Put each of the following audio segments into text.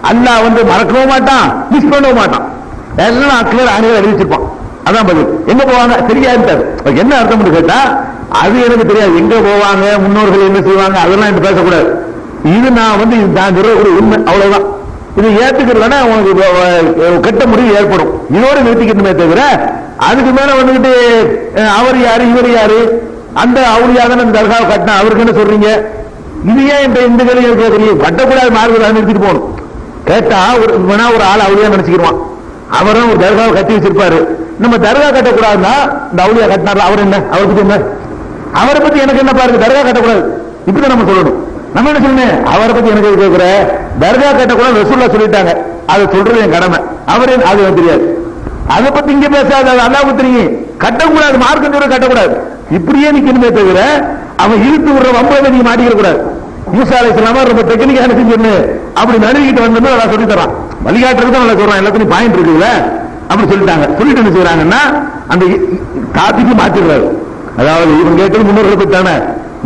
அல்லாஹ் வந்து மறக்கவும் மாட்டான், மிஸ் பண்ணவும் மாட்டான். எல்லாம் கிளியர் ஆணையில் அறிவிச்சிருப்பான். அதான் பதில். எங்க போவாங்க தெரியாது. என்ன அர்த்தம் கேட்டா, அது எனக்கு தெரியாது. எங்க போவாங்க, முன்னோர்கள் என்ன செய்வாங்க, அதெல்லாம் எனக்கு பேசக்கூடாது. இது நான் வந்து நான் ஒரு உண்மை, அவ்வளவுதான். இது ஏத்துக்கிறதுனா உனக்கு கெட்ட முடிவு ஏற்படும். இதோட நிறுத்திக்கணுமே தவிர அதுக்கு மேல வந்துட்டு அவர் யாரு இவர் யாரு, அந்த அவரியாக தர்காவை கட்டினா அவருக்கு என்ன சொல்றீங்க, இது ஏன் இந்த கேள்வி கேட்கறீங்க? கட்டக்கூடாது மார்க்கத்தை நிறுத்திட்டு போகணும். கேட்டா ஒரு ஆள் அவளியா நினைச்சுக்கிடுவான். அவரும் ஒரு தர்காவை கட்டி வச்சிருப்பாரு. நம்ம தர்கா கட்டக்கூடாதுன்னா இந்த அவளியா கட்டினார், அவர் என்ன, அவரை பத்தி என்ன, அவரை பத்தி எனக்கு என்ன பாருங்க, தர்கா கட்டக்கூடாது இப்படிதான் நம்ம சொல்லணும். நம்ம என்ன சொல்லணும், அவரை பத்தி எனக்கு கேட்கிற, தர்கா கட்டக்கூடாது ரசூலுல்லாஹ் சொல்லிட்டாங்க, அதை சொல்றது என் கடமை. அவரே அது தெரியாது, அதை பத்தி இங்க பேசாத, அல்லாஹ் தெரியும். கட்டக்கூடாது, மார்க்கம் சொல்ற கட்டக்கூடாது, இப்படியே நிக்கணுமே தவிர அவன் இழுத்து விடுற வம்பளை நீங்க மாட்டிக்க கூடாது. மூசா அலைஹிஸ்ஸலாம் ரொம்ப டெக்னிக்கா செஞ்சு அப்படி நழுவிக்கிட்டு வந்து நல்லா சொல்லி தரான். வழிகாட்டுறது நல்லா சொல்றான், எல்லாத்தையும் பாயிண்ட் இருக்குல்ல, அப்படி சொல்லிட்டாங்க. சொல்லிட்டு என்ன செய்யறாங்கன்னா அந்த டாபிக்கு மாத்திடுறாரு. அதாவது இவன் கேட்கறது முன்னோர்களை பத்தான,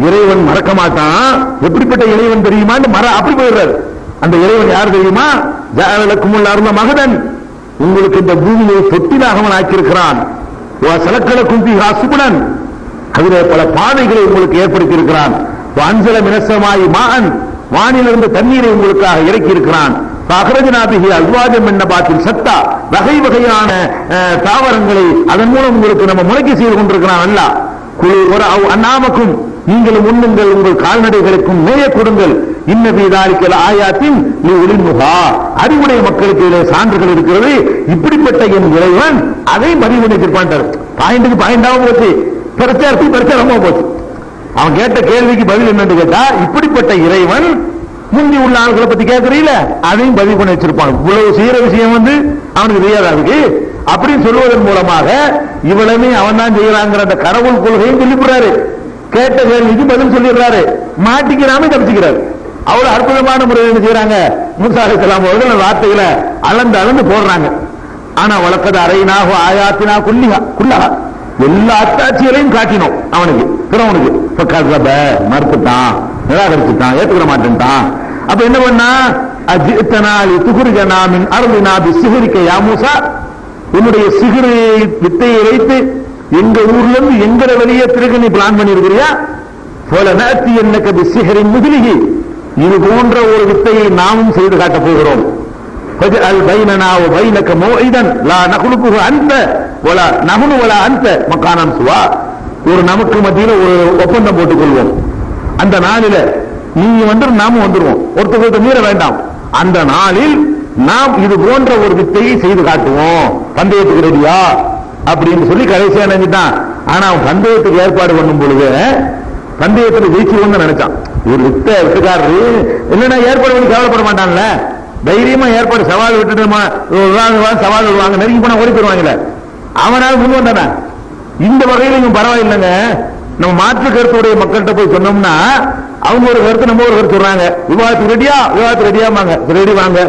இறைவன் மறக்க மாட்டான். எப்படிப்பட்ட இறைவன் தெரியுமா, அப்படி போயிடுறாரு. அந்த இறைவன் யார் தெரியுமா, ஜஅலகுமுல் மகதன், உங்களுக்கு இந்த பூமியை தொட்டிலாக ஆக்கியிருக்கிறான். சலக்கலக்கும் ஃபீஹா சுபுலன், அதிலே பல பாதைகளை உங்களுக்கு ஏற்படுத்தி இருக்கிறான். அன்சல மினஸ்ஸமாஇ மாஅன், வானிலிருந்து தண்ணீரை உங்களுக்காக இறக்கி இருக்கிறான். அக்ரஜனா பிஹி அஸ்வாஜம் மின் நபாத்தின் சத்தா, வகை வகையான தாவரங்களை அதன் மூலம் உங்களுக்கு நம்ம முளைக்க செய்து கொண்டிருக்கிறான். அல்லாஹ் குழு ஒரு அண்ணாமக்கும், நீங்களும் உண்ணுங்கள், உங்கள் கால்நடைகளுக்கும் மேய கொடுங்கள். இன்னபி தாலிக்கல் ஆயாத்தின் ஒளிமுகா, அறிவுடைய மக்களுக்கு இதிலே சான்றுகள் இருக்கிறது. இப்படிப்பட்ட என் இறைவன் அதை மதிவெடுப்பான். பாயிண்ட்டுக்கு பாயிண்டாவும் போச்சு, பிரச்சாரமா போச்சு. அவன் கேட்ட கேள்விக்கு பதில் என்னன்னு கேட்டா, இப்படிப்பட்ட இறைவன் முந்தி உள்ள ஆள்களை பத்தி கேட்கறீங்கள, அதையும் பதிவு பண்ணி வச்சிருப்பான். இவ்வளவு செய்யற விஷயம் வந்து அவனுக்கு தெரியாதா அப்படின்னு சொல்லுவதன் மூலமாக இவ்வளவுமே அவன் தான் செய்யறாங்கிற அந்த கடவுள் கொள்கையும் சொல்லிவிடுறாரு. கேட்ட கேள்விக்கு பதில் சொல்லிடுறாரு, மாட்டிக்கிறாம தப்பிச்சுக்கிறாரு. அவ்வளவு அற்புதமான முறையில் என்ன செய்யறாங்க, மூசா அலைஹிஸ்ஸலாம் அவர்கள் வார்த்தைகளை அளந்து போடுறாங்க. ஆனா வழக்கத அரைனாக ஆயாத்தினா குல்லா, எல்லா அத்தாட்சிகளையும் காட்டினோம் அவனுக்கு, பிறவனுக்கு. மறுத்துட்டான், நிராகரிச்சுட்டான், ஏற்றுக்கிற மாட்டேன்ட்டான். அப்ப என்ன பண்ணா, யா மூசா, உன்னுடைய சிகிரு வித்தையை வைத்து எங்க ஊர்ல இருந்து எங்கட வெளியே திருக்க நீ பிளான் பண்ணி இருக்கிறியா, போல நேர்த்தி என்னக்கு பிசிஹரின் முகிலிகி, இது போன்ற ஒரு வித்தையை நாமும் செய்து காட்டப் போகிறோம். ஒரு நமக்கு மத்தியில் ஒரு ஒப்பந்தம் போட்டுக் கொள்வோம். அந்த நாளில நீங்க வந்து நாமும் வந்துருவோம், ஒருத்தர் மீற வேண்டாம். அந்த நாளில் நாம் இது போன்ற ஒரு வித்தையை செய்து காட்டுவோம், பந்தயத்துக்கு ரெடியா அப்படின்னு சொல்லி கடைசியா நினைச்சிட்டான். ஆனா அவன் பந்தயத்துக்கு ஏற்பாடு பண்ணும் பொழுது பந்தயத்தில் ஜெயிச்சுவோம்னு நினைச்சான். ஒரு வித்தை விட்டுக்காரரு இல்லைன்னா ஏற்பாடு பண்ணி கவலைப்பட மாட்டான்ல, தைரியமா ஏற்பாடு சவால் விட்டுட்டு சவால் விடுவாங்க, நெருங்கி போனா ஓடி போயிருவாங்கல்ல, அவனால் முன் வந்தானே. இந்த வகையில் இவங்க பரவாயில்லைங்க. நம்ம மாற்று கருத்துடைய மக்கள்கிட்ட போய் சொன்னோம்னா அவங்க ஒரு கருத்து, நம்ம ஒரு கருத்து சொல்றாங்க. விவாதத்துக்கு ரெடியா, விவாதத்துக்கு ரெடியாமாங்க, ரெடி வாங்க,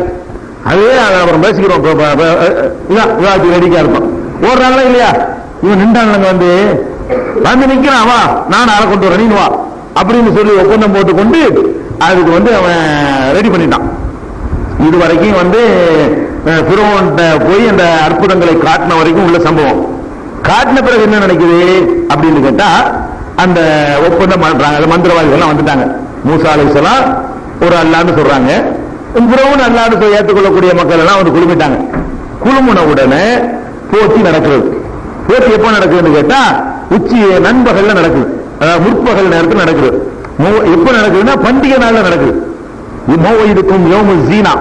அதே அப்புறம் பேசிக்கிறோம், விவாதத்துக்கு ரெடிக்கா இருப்போம். ஓடுறாங்களா இல்லையா, இவன் நின்றாங்க வந்து நிக்கிறான், வா நான் அதை கொண்டு வரேன், வா அப்படின்னு சொல்லி ஒப்பந்தம் போட்டுக்கொண்டு அதுக்கு வந்து அவன் ரெடி பண்ணிட்டான். இதுவரைக்கும் வந்து ஃபிரௌன் போய் அந்த அற்புதங்களை காட்டின வரைக்கும் உள்ள சம்பவம். காட்டின பிறகு என்ன நடக்குது அப்படின்னு கேட்டா, அந்த ஒப்பந்தம் பண்றாங்க, மந்திரவாதிகள் வந்துட்டாங்க. மூசா அலைஹிஸ்ஸலாம் ஒரு அல்லான்னு சொல்றாங்க, ஃபிரௌன் அல்லான்னு ஏற்றுக்கொள்ளக்கூடிய மக்கள் எல்லாம் வந்து குழுமிட்டாங்க. குழுமுன உடனே போட்டி நடக்கிறது. போட்டி எப்ப நடக்குதுன்னு கேட்டா, உச்சி நண்பகல்ல நடக்குது, அதாவது முற்பகல் நேரத்தில் நடக்குது. எப்ப நடக்குதுன்னா பண்டிகை நாள்ல நடக்குது. இதுக்கும் யௌமு ஜீனா,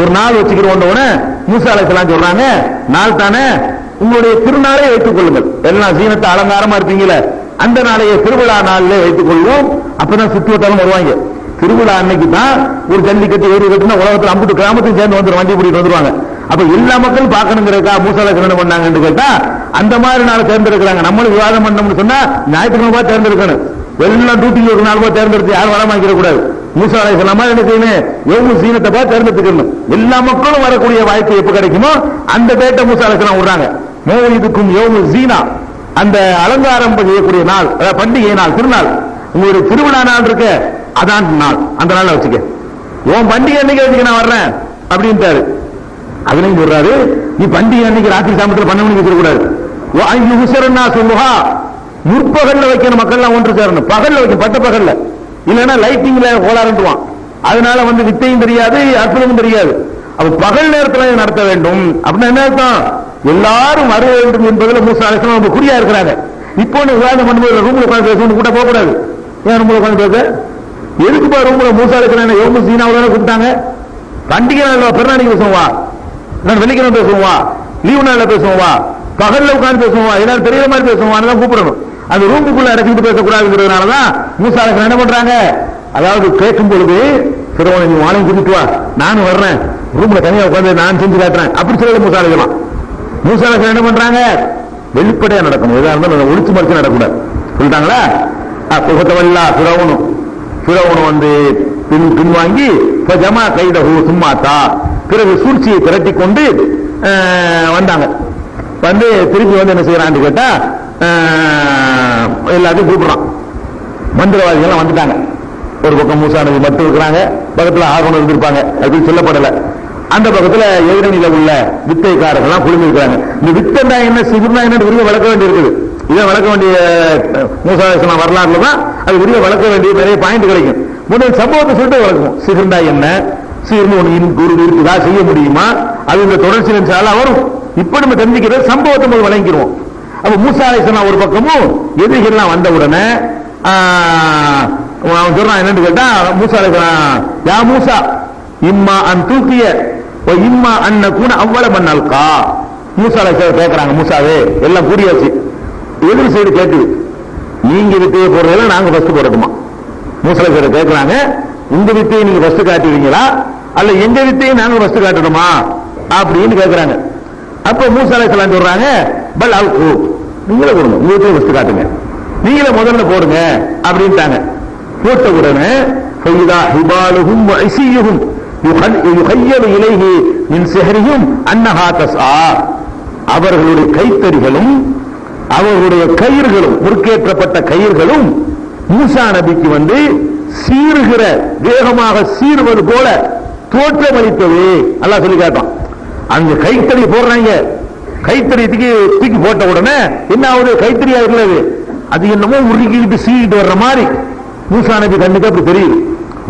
ஒரு நாள் வச்சுக்கிறோம். மூசா அலைஹிஸ்ஸலாம் சொல்றாங்க, நாள் தானே, உங்களுடைய திருநாளை வைத்துக் கொள்ளுங்கள், எல்லாம் ஜீனத்தை அலங்காரமா இருப்பீங்களே, அந்த நாளைய திருவிழா நாளிலே வைத்துக் கொள்வோம். அப்பதான் சுற்றுவட்டாலும் வருவாங்க. திருவிழா அன்னைக்கு தான் ஒரு ஜல்லிக்கட்டு ஏறி கட்டுனா உலகத்தில் 50 கிராமத்தையும் சேர்ந்து வந்து வண்டி பிடிட்டு வந்துருவாங்க. அப்ப எல்லா மக்களும் பார்க்கணுங்கிறக்கா மூசா அலைஹிஸ்ஸலாம் என்ன பண்ணாங்கன்னு கேட்டா, அந்த மாதிரி நாளை தேர்ந்தெடுக்கிறாங்க. நம்மளும் விவாதம் பண்ணோம்னு சொன்னா ஞாயிற்றுக்கிழமை தேர்ந்தெடுக்கணும், எல்லாம் டியூட்டிக்கு ஒரு நாள் போய் தேர்ந்தெடுத்து யாரும் வளமாக்கிற கூடாது. மூசா அலைஹிஸ்ஸலாம் என்ன செய்யணும், எவ்வளவு சீனத்தை பார்த்து தேர்ந்தெடுத்துக்கணும். எல்லா மக்களும் வரக்கூடிய வாய்ப்பு எப்ப கிடைக்குமோ அந்த டேட்டை மூசா அலைஹிஸ்ஸலாம் விடுறாங்க. மௌஇதுக்கும் யௌமு ஜீனா, அந்த அலங்காரம் செய்யக்கூடிய நாள், பண்டிகை நாள், திருநாள், உங்களுடைய திருவிழா நாள் இருக்க அதான் நாள், அந்த நாள் வச்சுக்க. உன் பண்டிகை அன்னைக்கு வச்சுக்க நான் வர்றேன் அப்படின்ட்டாரு. அதுலயும் சொல்றாரு, நீ பண்டிகை அன்னைக்கு ராத்திரி சாமத்தில் 12 மணிக்கு வச்சிடக்கூடாது. சொல்லுவா முற்பகல்ல வைக்கணும், மக்கள்லாம் ஒன்று சேரணும். பகல்ல வைக்கணும், பட்ட பகல்ல, இல்லைன்னா லைட்டிங்ல கோளாறுவான். அதனால வித்தையும் தெரியாது, அற்புதமும் தெரியாது. அப்ப பகல் நேரத்தில் நடத்த வேண்டும். அப்படின்னா என்ன அர்த்தம்? எல்லாரும் வர வேண்டும் என்பதில் மூசா அலைஹிஸ்ஸலாம் ரொம்ப குறியா இருக்கிறாங்க. இப்போ விவாதம் பண்ணும்போது ரூம்ல உட்காந்து பேசணும் கூட போகக்கூடாது. ஏன் ரூம்ல உட்காந்து பேச? எதுக்குப்பா ரூம்ல மூசா அலைஹிஸ்ஸலாம் யோமு சீனாவுல கூப்பிட்டாங்க? பண்டிகை நாள் பெருநாளைக்கு பேசுவோம் வா, நான் வெள்ளிக்கிழமை பேசுவோம் வா, லீவு நாள்ல பேசுவோம் வா, பகல்ல உட்காந்து பேசுவோம் வா, எல்லாரும் தெரியற மாதிரி பேசுவோம், அதெல்லாம் கூப்பிடணும். அந்த ரூமுக்குள்ள இறக்கிட்டு பேசக்கூடாதுங்கிறதுனாலதான் மூசா அலைஹிஸ்ஸலாம் என்ன பண்றாங்க? அதாவது கேட்கும் பொழுது ஃபிரௌனை நீ வாளையும் கூட்டிட்டு வா, நானும் வர்றேன், ரூம்ல தனியா உட்காந்து நான் செஞ்சு காட்டுறேன் அப்படி சொல்லல மூசா அலைஹிஸ்ஸலாம். மூசா அலைஹிஸ்ஸலாம் என்ன பண்றாங்க? வெளிப்படையா நடக்கணும், எதா இருந்தாலும் ஒளிச்சு மறைச்சு நடக்கூடாது சொல்லிட்டாங்களா? புகத்தவல்லா ஃபிரௌன் பின்வாங்கி ஜமா கைதஹு சும்மாத்தா, பிறகு சூழ்ச்சியை திரட்டி கொண்டு வந்தாங்க. திருப்பி என்ன செய்யறான்னு கேட்டா எல்லாத்தையும் கூப்பிடுறான். மந்திரவாதிகள் வந்துட்டாங்க. ஒரு பக்கம் மூசா நபி மட்டும் இருக்கிறாங்க, பக்கத்துல ஆர்வம் இருந்திருப்பாங்க, அப்படின்னு சொல்லப்படல. அந்த பக்கத்துல எதிரணியில உள்ள வித்தைக்காரர்கள் குழுமி இருக்கிறாங்க. இந்த வித்தண்டா என்ன சிகுர்னா என்ன விரிவ வளர்க்க வேண்டி இருக்குது. இதை வளர்க்க வேண்டிய மூசா அலைஹிஸ்ஸலாம் வரலாறுல தான் அது விரிவ வளர்க்க வேண்டிய நிறைய பாயிண்ட் கிடைக்கும். முதல் சம்பவத்தை சொல்லிட்டு வளர்க்கும். சிகுர்னா என்ன, சிகுர்னு ஒன்று இருக்குதா, செய்ய முடியுமா, அது இந்த தொடர்ச்சியில வரும். இப்ப நம்ம தெரிஞ்சுக்கிறது சம்பவத்தை போது வழங்கிடுவோம். அப்ப மூசா அலைஹிஸ்ஸலாம் ஒரு பக்கமும் எதிரிகள்லாம் வந்த உடனே அவன் சொல்றான் என்னன்னு கேட்டா, மூசா அலைஹிஸ்ஸலாம் யா மூசா இம்மா அன் தூக்கிய இம்மா அன்ன கூட அவ்வளவு மண்ணல்கா. மூசா அலைஹிஸ்ஸலாம் கேட்கறாங்க, மூசாவே எல்லாம் கூடியாச்சு, எதிரி சைடு கேட்குது, நீங்க வித்தையை போடுறதுல நாங்க ஃபர்ஸ்ட் போடட்டுமா? மூசா அலைஹிஸ்ஸலாம் கேட்கறாங்க, உங்க வித்தையை நீங்க ஃபர்ஸ்ட் காட்டுவீங்களா அல்ல எங்க வித்தையை நாங்க ஃபர்ஸ்ட் காட்டணுமா அப்படின்னு கேட்கறாங்க. அப்ப மூசா அலைஹிஸ்ஸலாம் சொல்றாங்க, பல் அல்கு, நீங்களே கொடுங்க, உங்க வித்தையை ஃபர்ஸ்ட் காட்டுங்க, நீங்களே முதல்ல போடுங்க அப்படின்ட்டாங்க. போட்ட உடனே ஹிபாலுஹும் வஇஸியுஹும் யுஹய்யலு இலைஹி மின் சிஹ்ரிஹிம் அன்னஹா தஸ்ஆ. அவர்களுடைய கைத்தறிகளும் அவர்களுடைய கயிர்களும், முறுக்கேற்றப்பட்ட கயிர்களும் மூசா நபிக்கு சீறுகிற, வேகமாக சீறுவது போல தோற்றமளித்தது. அல்லாஹ் சொல்லி காட்டான். அங்க கைத்தறி போடுறாங்க, கைத்தறி தூக்கி போட்ட உடனே என்ன ஆகுது? கைத்தறியா இருக்கிறது அது என்னமோ உருக்கிட்டு சீறிட்டு வர்ற மாதிரி மூசா நபி கண்ணுக்கு அப்படி தெரியுது.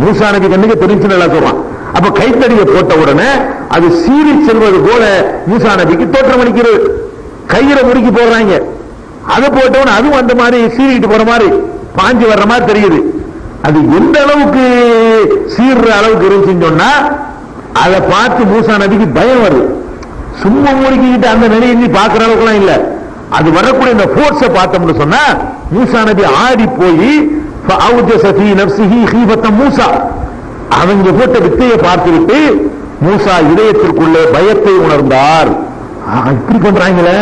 மூசா நபி கண்ணுக்கு தெரிஞ்சுன்னு நல்லா சொல்றான். அப்ப கைத்தறியை போட்ட உடனே அது சீறி செல்வது போல மூசா நபிக்கு தோற்றமளிக்கிறது. கயிறை முறுக்கி போடுறாங்க, அதை போட்டவன அதுவும் அந்த மாதிரி சீறிட்டு போற மாதிரி பாஞ்சு வர்ற மாதிரி தெரியுது. அது எந்த அளவுக்கு சீர்ற அளவுக்கு இருந்துச்சுன்னு சொன்னா அதை பார்த்து மூசா நபிக்கு பயம் வருது. சும்மா முறுக்கிட்டு அந்த நிலையை பார்க்கிற அளவுக்கு எல்லாம் இல்ல, அது வரக்கூடிய இந்த போர்ஸை பார்த்தோம்னு சொன்னா மூசா நபி ஆடி போய் மூசா அவங்க போட்ட வித்தையை பார்த்துவிட்டு மூசா இதயத்திற்குள்ளே பயத்தை உணர்ந்தார். இப்படி பண்றாங்களே,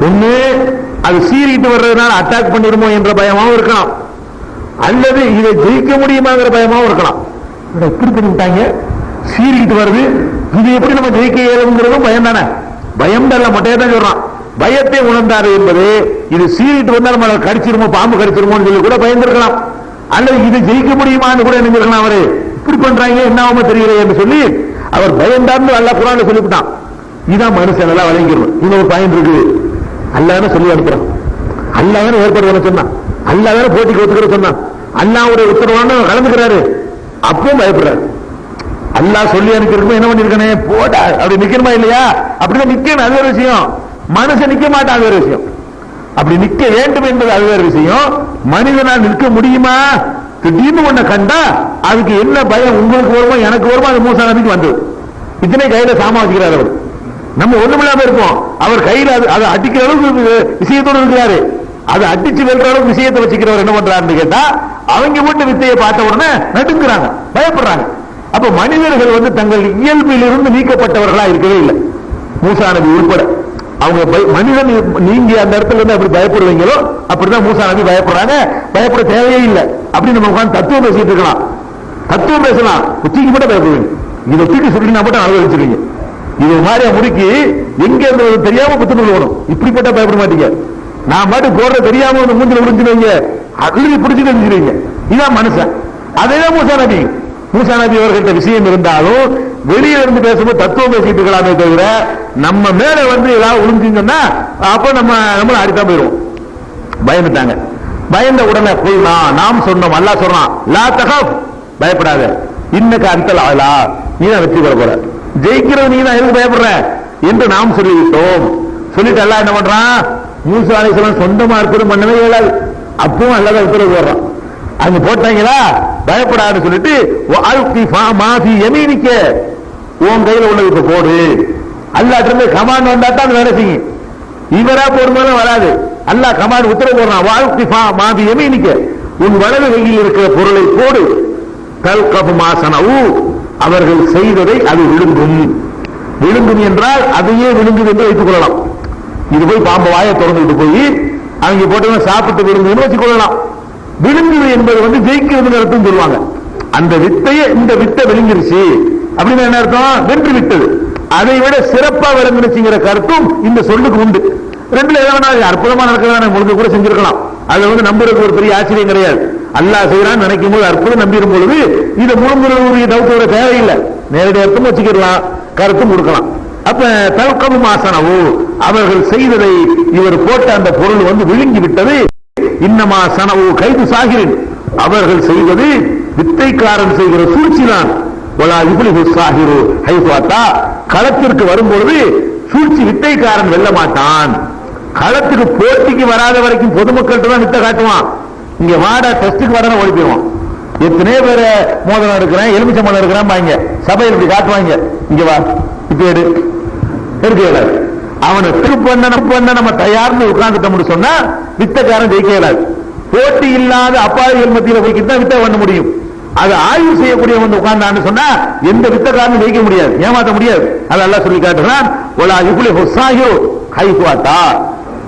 ஒண்ணு அது சீறிட்டு வர்றதுனால அட்டாக் பண்ணிடுமோ என்ற பயமாவும் இருக்கலாம், அல்லது இதை ஜெயிக்க முடியுமாங்கிற பயமாவும் இருக்கலாம். இப்படி பண்ணிவிட்டாங்க, சீறிட்டு வருது, இது எப்படி நம்ம ஜெயிக்க இயலுங்கிறதும் பயம் தானே. பயம் தான் மட்டையை தான் சொல்றான். பயத்தை உணர்ந்தாரு என்பது இது சீறிட்டு வந்தா நம்ம கடிச்சிருமோ, பாம்பு கடிச்சிருமோன்னு சொல்லி கூட பயந்துருக்கலாம், அல்லது இது ஜெயிக்க முடியுமான்னு கூட நினைச்சிருக்கலாம். அவரு இப்படி பண்றாங்க என்ன ஆகுமோ தெரியல என்று சொல்லி அவர் பயந்தார்னு அல்லாஹ் குர்ஆன்ல சொல்லிவிட்டான். இதான் மனுஷன் எல்லாம் வழங்கிடும். இன்னொரு பயன் இருக்குது, அல்லாஹ்னு சொல்லி அனுப்புறான். அல்லாஹ் ஏற்பாடு சொன்னான், அல்லாஹ் போட்டிக்கு ஒத்துக்கிற சொன்னான், அல்லாஹ்வுடைய உத்தரவான கலந்துக்கிறாரு, அப்பவும் பயப்படுறாரு. அல்லாஹ் சொல்லி அனுப்பியிருக்கும் என்ன பண்ணிருக்கானே போடா அப்படி நிக்கணுமா இல்லையா? அப்படிதான் நிக்கணும், அது ஒரு விஷயம். மனுஷன் நிக்க மாட்டான், அது ஒரு விஷயம். அப்படி நிக்க வேண்டும் என்பது அது வேறு விஷயம். மனிதனால் நிற்க முடியுமா? திடீர்னு ஒண்ண கண்டா அதுக்கு என்ன பயம் உங்களுக்கு வருமோ எனக்கு வருமோ, அது மூசா நபிக்கு வந்தது. இத்தனை கையில சாமா வச்சுக்கிறார் அவர், நம்ம ஒண்ணுமில்லாம இருப்போம், அவர் கையில அதை அடிக்கிற அளவுக்கு விஷயத்தோடு இருக்கிறாரு. அதை அடிச்சு வெல்ற அளவுக்கு விஷயத்தை வச்சுக்கிறவர் என்ன பண்றாருன்னு கேட்டா அவங்க வீட்டு வித்தையை பார்த்த உடனே நடுங்குறாங்க, பயப்படுறாங்க. அப்ப மனிதர்கள் தங்கள் இயல்பில் இருந்து நீக்கப்பட்டவர்களா இருக்கவே இல்லை, மூசா நபி உட்பட. அவங்க மனிதன் நீங்க அந்த இடத்துல இருந்து அப்படி பயப்படுவீங்களோ அப்படிதான் மூசா நபி பயப்படுறாங்க. பயப்பட தேவையே இல்லை. அப்படி நம்ம உட்காந்து தத்துவம் பேசிட்டு இருக்கலாம், தத்துவம் பேசலாம், தூக்கி மட்டும் பயப்படுவீங்க, இதை தூக்கி சொல்லினா மட்டும் அனுபவிச்சிருக்கீங்க. இது மாதிரி முறுக்கி எங்க தெரியாம குத்து விழுவணும், இப்படிப்பட்ட பயப்பட மாட்டீங்க. நான் பாட்டு போடுற தெரியாம மூஞ்சில விழுந்துருவீங்க, அள்ளி பிடிச்சு தெரிஞ்சுருவீங்க. இதான் மனுஷன். அதேதான் மூசா நபி மூசா நபி அவர்கள்ட்ட விஷயம் இருந்தாலும் வெளியில இருந்து பேசும்போது தத்துவம் பேசிட்டு இருக்கலாமே தவிர நம்ம மேல வந்து ஏதாவது ஒளிஞ்சுங்கன்னா அப்ப நம்மள அடித்தான் போயிடுவோம். பயந்துட்டாங்க. பயந்த உடனே நாம் சொன்னோம், அல்லாஹ் சொல்றான் லா தகஃப், பயப்படாத, இன்னக அன்தல் ஆலா, நீ தான் வெற்றி பெற போற, ஜெயிக்கிறது நீ தான், எதுக்கு பயப்படுற என்று நாம் சொல்லிவிட்டோம். சொல்லிட்டு அல்லாஹ் என்ன பண்றான், மூசா அலைஹிஸ்ஸலாம் சொந்தமா இருக்கிறது பண்ணவே இயலாது, அப்பவும் அல்லாஹ் உத்தரவு போடுறான். அங்க போட்டாங்களா பயப்படாதுன்னு சொல்லிட்டு மாஃபி யமீனிக்க, உன் கையில உள்ளது இப்ப போடு. அல்லாஹ் இருந்து கமாண்ட் வந்தா தான் வேலை செய்யும், இவரா போடும்போது வராது. அல்லாஹ் கமாண்ட் உத்தரவு போடுறான், வாழ்க்கை மாஃபி யமீனிக்க, உன் வலது கையில் இருக்கிற பொருளை போடு. தல்கஃபு மா ஸனஊ, அவர்கள் செய்ததை அது விழுங்கும். விழுங்கும் என்றால் அதையே விழுங்குது என்று வைத்துக் கொள்ளலாம். இது போய் பாம்பு வாயை திறந்துட்டு போய் அவங்க போட்டு சாப்பிட்டு விழுங்குன்னு வச்சுக் கொள்ளலாம். விழுங்குது என்பது வந்து ஜெயிக்கிறது அர்த்தம் சொல்லுவாங்க. அந்த வித்தையை இந்த வித்தை விழுங்கிருச்சு அப்படின்னு என்ன அர்த்தம், வென்று விட்டது. அதை விட சிறப்பா விளங்குச்சுங்கிற கருத்தும் இந்த சொல்லுக்கு உண்டு. ரெண்டுல ஏதாவது அற்புதமா நடக்கிறதா முழுக்க கூட செஞ்சிருக்கலாம். அதை வந்து நம்புறதுக்கு ஒரு பெரிய ஆச்சரியம் கிடையாது. அல்லாஹ் செய்யறான்னு நினைக்கும் போது அற்புதம் நம்பிடும் பொழுது இதை முழுங்குறதுடைய டவுட்டோட தேவையில்லை, நேரடி அர்த்தம் வச்சுக்கலாம், கருத்தும் கொடுக்கலாம். அப்ப தல்கஃபு மா ஸனஊ, அவர்கள் செய்ததை இவர் போட்ட அந்த பொருள் வந்து விழுங்கி விட்டது. இன்னமா ஸனஊ கைது சாகிரின், அவர்கள் செய்வது வித்தைக்காரன் செய்கிற சூழ்ச்சிதான். வலா யுஃப்லிஹு ஸாஹிரு ஹைஸு அத்தா, களத்திற்கு வரும்பொழுது சூழ்ச்சி வித்தைக்காரன் வெல்ல மாட்டான். களத்துக்கு போட்டிக்கு வராத வரைக்கும் பொதுமக்கள்கிட்ட தான் வித்தை காட்டுவான். இங்க வாடா டெஸ்டுக்கு வர ஓடி போயிடுவான். எத்தனையோ பேர் மோதிரம் இருக்கிறேன், எலுமிச்சம்பழம் இருக்கிறேன் பாங்க, சபையில் இப்படி காட்டுவாங்க, இங்க வா இப்ப எடுக்க, அவனை திருப்பண்ண நம்ம தயார்னு உட்கார்ந்துட்டோம்னு சொன்னா வித்தைக்காரன் ஜெயிக்க இயலாது. போட்டி இல்லாத அப்பாவிகள் மத்தியில் போய்கிட்டு தான் வித்தை பண்ண முடியும். அது ஆய்வு செய்யக்கூடிய வந்து உட்கார்ந்தான்னு சொன்னா எந்த வித்தைக்காரனும் ஜெயிக்க முடியாது, ஏமாற்ற முடியாது. அது அல்லாஹ் சொல்லி காட்டுகிறான், வலா யுஃப்லிஹு ஸாஹிரு ஹைஸு அத்தா,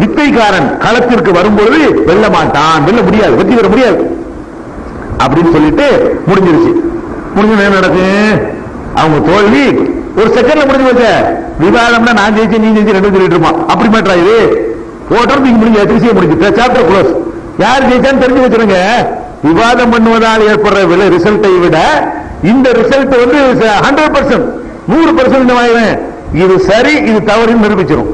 வித்தைக்காரன் களத்திற்கு வரும்பொழுது வெல்ல மாட்டான், வெல்ல முடியாது, வெற்றி பெற முடியாது அப்படின்னு சொல்லிட்டு முடிஞ்சிருச்சு. முடிஞ்சு என்ன நடக்கும், அவங்க தோல்வி ஒரு செகண்ட்ல முடிஞ்சு வச்ச விவாதம்னா நான் ஜெயிச்சு நீ ஜெயிச்சு ரெண்டு சொல்லிட்டு இருப்பான். அப்படி மாட்டா இது போட்டோம் முடிஞ்சு விஷயம் முடிஞ்சு சாப்டர் க்ளோஸ். யார் ஜெயிச்சான்னு தெரிஞ்சு வச்சிருங்க. விவாதம் பண்ணுவதால் ஏற்படுற ரிசல்ட்டை விட இந்த ரிசல்ட் வந்து 100%, 100% வாங்குவேன், இது சரி இது தவறுன்னு நிரூபிச்சிடும்.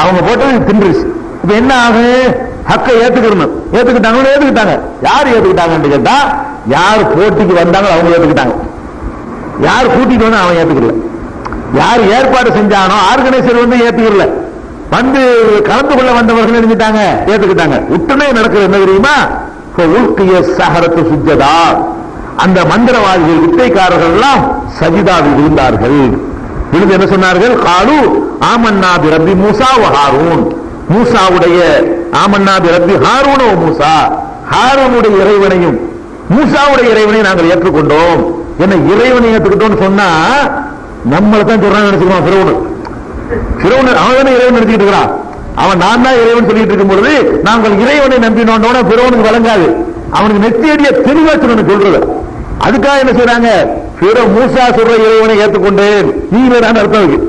அவங்க போட்டது தின்றுச்சு. இப்ப என்ன ஆகும், ஹக்கை ஏத்துக்கணும். ஏத்துக்கிட்டாங்க, ஏத்துக்கிட்டாங்க. யார் ஏத்துக்கிட்டாங்கன்னு கேட்டா, யார் போட்டிக்கு வந்தாங்க அவங்க ஏத்துக்கிட்டாங்க, யார் கூட்டிட்டு வந்து அவன் ஏத்துக்கல, யார் ஏற்பாடு செஞ்சானோ ஆர்கனைசர் வந்து ஏத்துக்கல, வந்து கலந்து கொள்ள வந்தவர்கள் எழுதிட்டாங்க, ஏத்துக்கிட்டாங்க. உடனே நடக்கிறது என்ன தெரியுமா, சஹரத்து சுஜதா, அந்த மந்திரவாதிகள் வித்தைக்காரர்கள் எல்லாம் சஜிதாவில் விழுந்தார்கள். விழுந்து என்ன சொன்னார்கள், காலு ஆமன்னா பி ரப்பி மூசா வ ஹாரூன், மூசாவுடைய ஆமன்னா பி ரப்பி ஹாரூன் வ மூசா, ஹாரூனுடைய இறைவனையும் மூசாவுடைய இறைவனையும் நாங்கள் ஏற்றுக்கொண்டோம். என்ன இறைவனை ஏற்றுக்கிட்டோம்னு சொன்னா நம்மளை தான் சொல்றான்னு நினைச்சுக்கிறோம். பிறவுன் அவன் தானே இறைவன் நினைச்சுக்கிட்டு இருக்கிறான். அவன் நான் தான் இறைவன் சொல்லிட்டு இருக்கும் பொழுது நாங்கள் இறைவனை நம்பினோட பிறவனுக்கு வழங்காது, அவனுக்கு நெத்தியடிய தெளிவா சொல்லணும் சொல்றது. அதுக்காக என்ன செய்யறாங்க, பிற மூசா சொல்ற இறைவனை ஏற்றுக்கொண்டேன் நீ வேறான அர்த்தம் இருக்கு,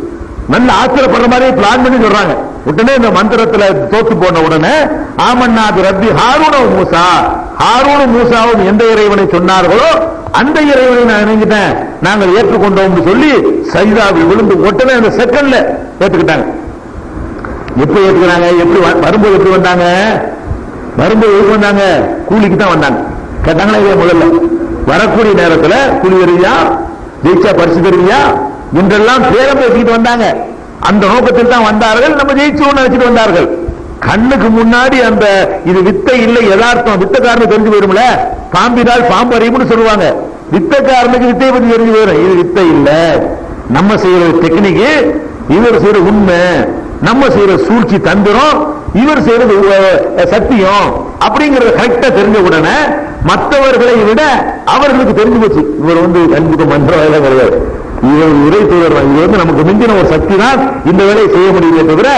நல்ல ஆச்சரியப்படுற மாதிரி பிளான் பண்ணி சொல்றாங்க. உடனே இந்த மந்திரத்துல தோத்து போன உடனே ஆமன்னா பி ரப்பி ஹாரூன் வ மூசா, ஹாரூனும் மூசாவும் எந்த இறைவனை சொன்னார்களோ அந்த இறைவனை நான் நினைக்கிட்டேன், நாங்கள் ஏற்றுக்கொண்டோம் சொல்லி சஜிதாவில் விழுந்து உடனே அந்த செகண்ட்ல ஏற்றுக்கிட்டாங்க. எப்படி ஏற்றுக்கிறாங்க, எப்படி வரும்போது எப்படி வந்தாங்க, வரும்போது எப்படி வந்தாங்க, கூலிக்கு தான் வந்தாங்க. கேட்டாங்களா இதே முதல்ல வரக்கூடிய நேரத்துல கூலி தருவியா, ஜெயிச்சா பரிசு தருவியா என்றெல்லாம் பேரம் பேசிக்கிட்டு வந்தாங்க. அந்த நோக்கத்தில் தான் வந்தார்கள், நம்ம ஜெயிச்சோன்னு நினைச்சிட்டு வந்தார்கள். கண்ணுக்கு முன்னாடி அந்த இது வித்தை இல்லை யதார்த்தம், வித்தைக்காரனுக்கு தெரிஞ்சு போயிரும்ல, பாம்பினால் பாம்பு அறியும்னு சொல்லுவாங்க. வித்தைக்காரனுக்கு வித்தையை பத்தி தெரிஞ்சு போயிடும், இது வித்தை இல்ல, நம்ம செய்யற டெக்னிக்கு, இவர் செய்யற உண்மை, நம்ம செய்யற சூழ்ச்சி தந்திரம், இவர் செய்யறது சத்தியம் அப்படிங்கறத கரெக்டா தெரிஞ்ச உடனே மற்றவர்களை விட அவர்களுக்கு தெரிஞ்சு போச்சு, இவர் வந்து கண்டிப்பா மந்திரம் கிடையாது, இவர் இறை தூதர், இது வந்து நமக்கு மிஞ்சின ஒரு சக்தி தான் இந்த வேலையை செய்ய முடியல தவிர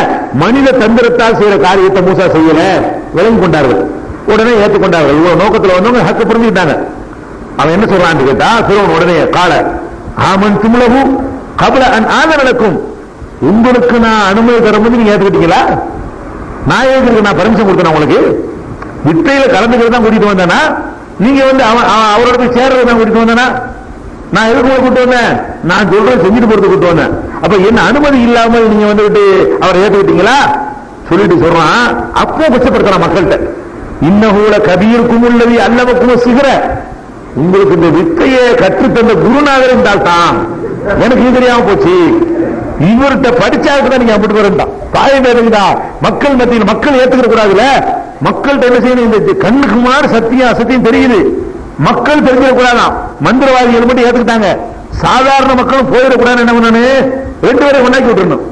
மனித தந்திரத்தால் செய்யற காரியத்தை மூசா செய்யல, விளங்கி கொண்டார்கள். உடனே ஏற்றுக்கொண்டார்கள். இவ்வளவு நோக்கத்தில் வந்தவங்க ஹக்க புரிஞ்சுக்கிட்டாங்க. அவன் என்ன சொல்றான்னு கேட்டா, பிறவன் உடனே கால ஆமன் தும்லகு கபல ஆக நடக்கும், உங்களுக்கு நான் அனுமதி தரும்போது நீங்க ஏற்றுக்கிட்டீங்களா, நான் ஏற்றுக்கு நான் பர்மிஷன் கொடுத்தேன், உங்களுக்கு வித்தையில கலந்துக்கிறது தான் கூட்டிட்டு வந்தேனா, நீங்க வந்து அவரோட போய் சேர்றது தான் கூட்டிட்டு வந்தேனா, நான் எதுக்கு கூட்டு வந்தேன்? நான் சொல்றேன் செஞ்சுட்டு போறது கூட்டு வந்தேன். அப்ப என்ன அனுமதி இல்லாமல் நீங்க வந்துட்டு அவரை ஏற்றுக்கிட்டீங்களா சொல்லிட்டு சொல்றான். அப்போ பட்சப்படுத்தலாம் மக்கள்கிட்ட. இன்னஹூல கபீருக்கும் உள்ளது அல்லவக்கும் சிகர, உங்களுக்கு இந்த வித்தையை கற்றுத்தந்த குருநாதர் இருந்தால் தான் எனக்கு இது தெரியாம போச்சு. இவர்கிட்ட படிச்சாதான் நீங்க அப்படி வரண்டாம். தாயண்டா மக்கள் மத்தியில் மக்கள் ஏத்துக்கிற கூடாதுல. மக்கள்கிட்ட என்ன செய்யணும்? இந்த கண்ணுக்கு முன்னாடி சத்தியம் அசத்தியம் தெரியுது, மக்கள் தெரிஞ்சிடக்கூடாதான். மந்திரவாதிகள் மட்டும் ஏத்துக்கிட்டாங்க, சாதாரண மக்களும் போயிடக்கூடாது. என்ன பண்ணு? ரெண்டு பேரை ஒன்னாக்கி விட்டுறணும்.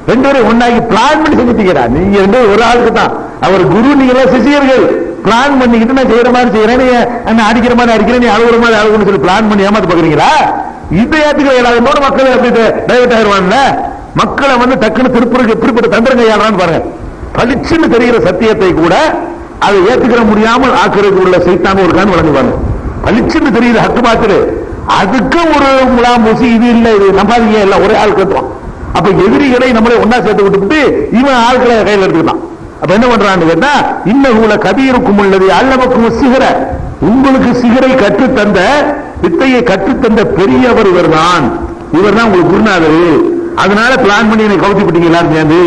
ரெண்டு பேரும் ஒன்னாக்கி பிளான் பண்ணி செஞ்சுட்டீங்க. நீங்க ரெண்டு ஒரு ஆளுக்கு தான் அவர் குரு, நீங்க சிஷியர்கள். பிளான் பண்ணிக்கிட்டு நான் செய்யற மாதிரி செய்யறேன், அடிக்கிற மாதிரி அடிக்கிறேன், நீ அழுகுற மாதிரி அழுகுன்னு சொல்லி பிளான் பண்ணி ஏமாத்து பாக்குறீங்களா? இதை ஏத்துக்கிற இல்லாத மக்கள் எப்படி டைவர்ட் ஆயிடுவான்ல. மக்களை வந்து டக்குன்னு திருப்பூருக்கு எப்படிப்பட்ட தந்திரம் கையாளான்னு பாருங்க. பளிச்சுன்னு தெரிகிற சத்தியத்தை கூட அதை ஏத்துக்கிற முடியாமல் ஆக்குறதுக்கு உள்ள சைத்தான் இருக்கான்னு வழங்குவாங்க. பளிச்சுன்னு தெரியுது ஹக்கு பாத்துரு, அதுக்கு ஒரு முலாமூசி இது இல்ல, இது நம்பாதீங்க, எல்லாம் ஒரே ஆள் கட்டுவான். அப்ப எதிரிகளை நம்மளே ஒன்னா சேர்த்து விட்டுவிட்டு இவன் ஆட்களை கையில் எடுத்துக்கிட்டான். அப்ப என்ன பண்றான்னு கேட்டா, இன்னஹூல கபீருக்கும் உள்ளது அல்லவக்கும் சிகர, உங்களுக்கு சிகரை கற்றுத்தந்த வித்தையை கற்றுத்தந்த பெரியவர் இவர்தான், இவர் தான் உங்களுக்கு குருநாதர். அதனால பிளான் பண்ணி என்னை கவுத்தி விட்டீங்க எல்லாரும் சேர்ந்து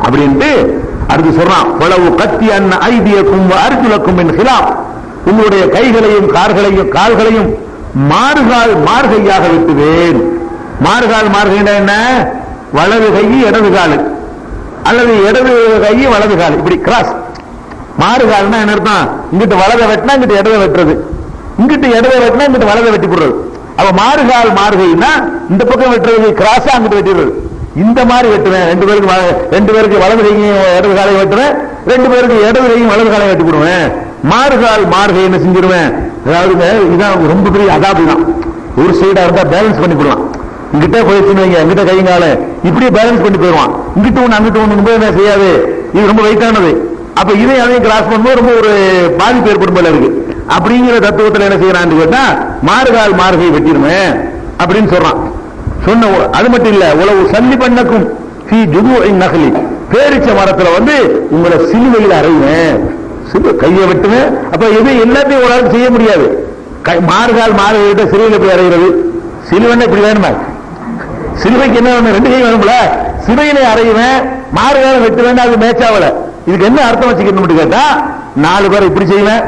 அப்படின்ட்டு அடுத்து சொல்றான். பலவு கத்தி அன்ன ஐதியக்கும் அர்ஜுலக்கும் என் ஹிலாப், உங்களுடைய கைகளையும் கால்களையும் மாறுகால் மார்கையாக விட்டுவேன். மாறுகால் மார்கைனா என்ன? வலது கை இடது கால், அல்லது இடது கை வலது கால், இப்படி கிராஸ். மாறுகால்னா என்ன அர்த்தம்? இங்கிட்டு வலதை வெட்டினா இங்கிட்டு இடதை வெட்டுறது, இங்கிட்டு இடதை வெட்டினா இங்கிட்டு வலதை வெட்டி போடுறது. அப்ப மாறுகால் மார்கைன்னா இந்த பக்கம் வெட்டுறது கிராஸா அங்கிட்டு வெட்டிடுறது. இந்த மாதிரி வெட்டுவேன். ரெண்டு பேருக்கு வலது கையும் இடது காலையும் வெட்டுவேன், ரெண்டு பேருக்கு இடது கையும் வலது காலையும் வெட்டி போடுவேன். மாறுகால் மார்கை என்ன செஞ்சிருவேன்? அதாவது இதான் ரொம்ப பெரிய அதாபிதான். ஒரு சைடா இருந்தா பேலன்ஸ் பண்ணி போடலாம். இங்கிட்ட போயிடுச்சுன்னு வைங்க, எங்கிட்ட கையங்கால இப்படியே பேலன்ஸ் பண்ணி போயிடுவான். இங்கிட்ட ஒண்ணு அங்கிட்ட ஒண்ணு என்ன செய்யாது, இது ரொம்ப வெயிட்டானது. அப்ப இதை அதையும் கிராஸ் பண்ணும்போது ரொம்ப ஒரு பாதிப்பு ஏற்படும் போல இருக்கு. அப்படிங்கிற தத்துவத்தில் என்ன செய்யறான்னு கேட்டா, மாறுகால் மார்கை வெட்டிடுவேன் அப்படின்னு சொல்றான். சொன்ன அது மட்டும் இல்ல, உளவு சல்லி பண்ணக்கும் நகலி, பேரிச்ச மரத்துல வந்து உங்களை சிலுவையில் அறைவேன், கையை வெட்டுவேன். அப்ப எது எல்லாத்தையும் ஒரு ஆளுக்கு செய்ய முடியாது. மாறுகால் மார்கை விட்ட சிலுவையில் எப்படி அறைகிறது? சிலுவன் இப்படி வேணுமா? சிலுவைக்கு என்ன வேணும்? ரெண்டு கை வேணும்ல. சிலுவையிலே அறைவேன், மாறுகால வெட்டுவேன், அது மேட்சாவல. இதுக்கு என்ன அர்த்தம் வச்சுக்கணும் கேட்டா, 4 பேர் இப்படி செய்வேன்,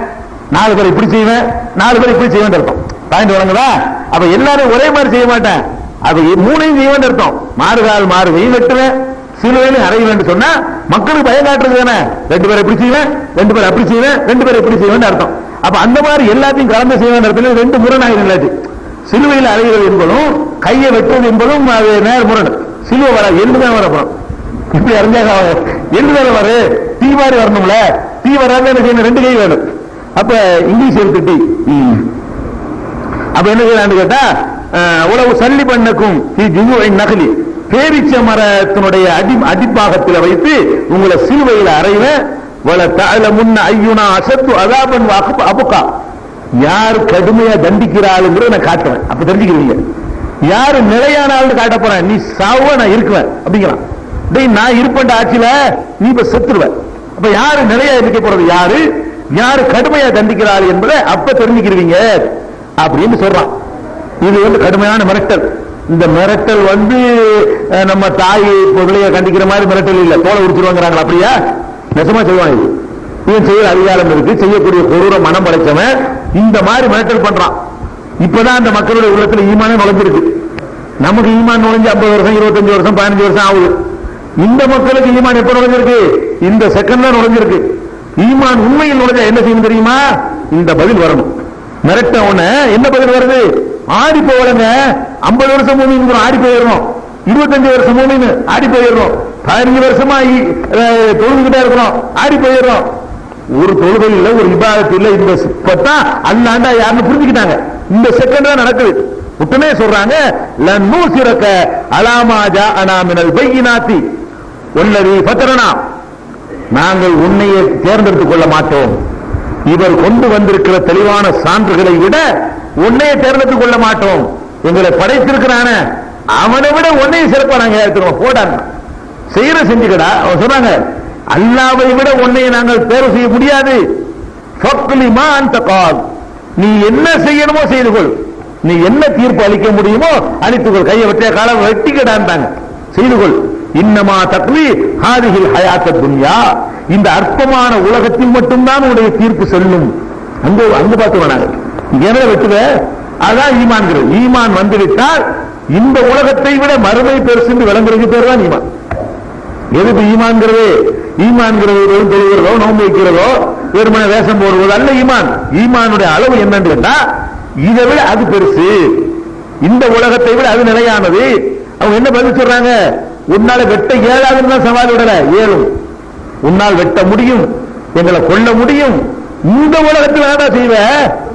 4 பேர் இப்படி செய்வேன், 4 பேர் இப்படி செய்வேன் அர்த்தம். பாயிண்ட் வழங்குதா? அப்ப எல்லாரும் ஒரே மாதிரி செய்ய மாட்டேன், அது 3ஐயும் செய்வேன் அர்த்தம். மாறுகால் மாறுகையும் வெட்டுவேன், சிலுவையிலும் அறைவேன் சொன்னா மக்களுக்கு பயம் காட்டுறது தானே. 2 பேரை இப்படி செய்வேன், 2 பேர் அப்படி செய்வேன், 2 பேர் இப்படி செய்வேன் அர்த்தம். அப்ப அந்த மாதிரி எல்லாத்தையும் கலந்து செய்வேன் இடத்துல 2 முரணாயிரம் இல்லாது. சிலுவையில் அறைகிறது என்பதும் கையை வெட்டுவது என்பதும் அது நேர் முரண். சிலுவை வர எள்ளுதான் வரப்போம். இப்படி அறிஞ்சாங்க எள்ளுதான வர தீ மாதிரி வரணும்ல. தீ வராது என்ன செய்யணும்? 2 கை வேணும். அப்ப இங்கிலீஷ் எடுத்துட்டு அப்ப என்ன செய்யலான்னு கேட்டா, உளவு சல்லி பண்ணக்கும் நகலி, பேரிச்ச மரத்தினுடைய அடிப்பாகத்தில் வைத்து உங்களை சிலுவையில் அறைவேன். முன்ன ஐயுனா அசத்து அதாபன் அபுக்கா, யார் கடுமையா தண்டிக்கிறாளுங்கிறத நான் காட்டுவேன். அப்ப தெரிஞ்சுக்கிறீங்க யாரு நிலையான ஆள் காட்ட போறேன். நீ சாவ நான் இருக்குவேன் அப்படிங்கிறான். நான் இருப்பேன் ஆட்சியில, நீ இப்ப செத்துருவேன். அப்ப யாரு நிலையா இருக்க போறது, யாரு யாரு கடுமையா தண்டிக்கிறாள் என்பதை அப்ப தெரிஞ்சுக்கிறீங்க அப்படின்னு சொல்றான். இது வந்து கடுமையான மிரட்டல். இந்த மிரட்டல் வந்து நம்ம தாய் பொருளைய கண்டிக்கிற மாதிரி மிரட்டல் இல்ல. தோலை உரிச்சிருவாங்கிறாங்களா? அப்படியா? நெசமா செய்வாங்க. இவன் செய்யற அதிகாரம் இருக்கு, செய்யக்கூடிய கொடூர மனம் படைச்சவன் இந்த மாதிரி மிரட்டல் பண்றான். இப்பதான் அந்த மக்களுடைய உள்ளத்துல ஈமானே நுழைஞ்சிருக்கு. நமக்கு ஈமான் நுழைஞ்சு 50 வருஷம் 25 வருஷம் 15 வருஷம் ஆகுது. இந்த மக்களுக்கு ஈமான் எப்ப நுழைஞ்சிருக்கு? இந்த செகண்ட்ல நுழைஞ்சிருக்கு. ஈமான் உண்மையில் நுழைஞ்சா என்ன செய்யும் தெரியுமா? இந்த பதில் வரணும். மிரட்ட உடனே என்ன பதில் வருது? ஆடி போகலங்க. 50 வருஷம் மூமின் ஆடி போயிடணும், 25 வருஷம் மூமின் ஆடி போயிடணும், 15 வருஷமா தொழுதுகிட்டே இருக்கிறோம், ஆடி போயிடுறோம். ஒரு தொழுகை இல்ல, ஒரு இபாதத்து இல்ல. இந்த இப்பதான் அல்லாண்டா யாருன்னு புரிஞ்சுக்கிட்டாங்க. இந்த செகண்ட் தான் நடக்குது. உடனே சொல்றாங்க, லன்னூசிரக அலாமா ஜாஅனா மினல் பையினாத்தி வல்லதி ஃபதரனா, நாங்கள் உன்னையே தேர்ந்தெடுத்துக் கொள்ள மாட்டோம். இவர் கொண்டு வந்திருக்கிற தெளிவான சான்றுகளை விட உன்னையே தேர்ந்தெடுத்துக் கொள்ள மாட்டோம். எங்களை படைத்திருக்கிறான அவனை விட உன்னையே சிறப்பா நாங்க ஏற்றுவோம். போடாங்க செய்யற செஞ்சுக்கடா. அவன் சொல்றாங்க, அல்லாவை விட உன்னையை நாங்கள் தேர்வு செய்ய முடியாது. நீ என்ன செய்யணுமோ செய்து கொள், நீ என்ன தீர்ப்பு அளிக்க முடியுமோ அளித்துக்கொள், கையை வெட்டிய காலம் வெட்டிக்கிடான்ட்டாங்க, செய்து கொள். இன்னமா தக்வி ஹாதிஹில் ஹயாத்த துன்யா, இந்த அற்பமான உலகத்தில் மட்டும்தான் உடைய தீர்ப்பு செல்லும். அங்க பார்த்து வேணாங்க, என்ன வெட்டுவ, அதான் ஈமான்கிறது. ஈமான் வந்துவிட்டால் இந்த உலகத்தை விட மறுமை பெருசு விளங்குறதுக்கு பேர் தான் ஈமான். எதுக்கு ஈமான்கிறது? ஈமான்கிறது வெறும் தொழுகிறதோ நோன்பு வைக்கிறதோ வெறுமன வேஷம் போடுவது அல்ல ஈமான். ஈமானுடைய அளவு என்னன்னு கேட்டா இதை விட அது பெருசு, இந்த உலகத்தை விட அது நிலையானது. அவங்க என்ன பதில் சொல்றாங்க? உன்னால வெட்ட இயலாதுன்னு தான் சவால் விடல, ஏழும். உன்னால் வெட்ட முடியும், எங்களை கொல்ல முடியும், இந்த உலகத்தில் வேண்டாம் செய்வ,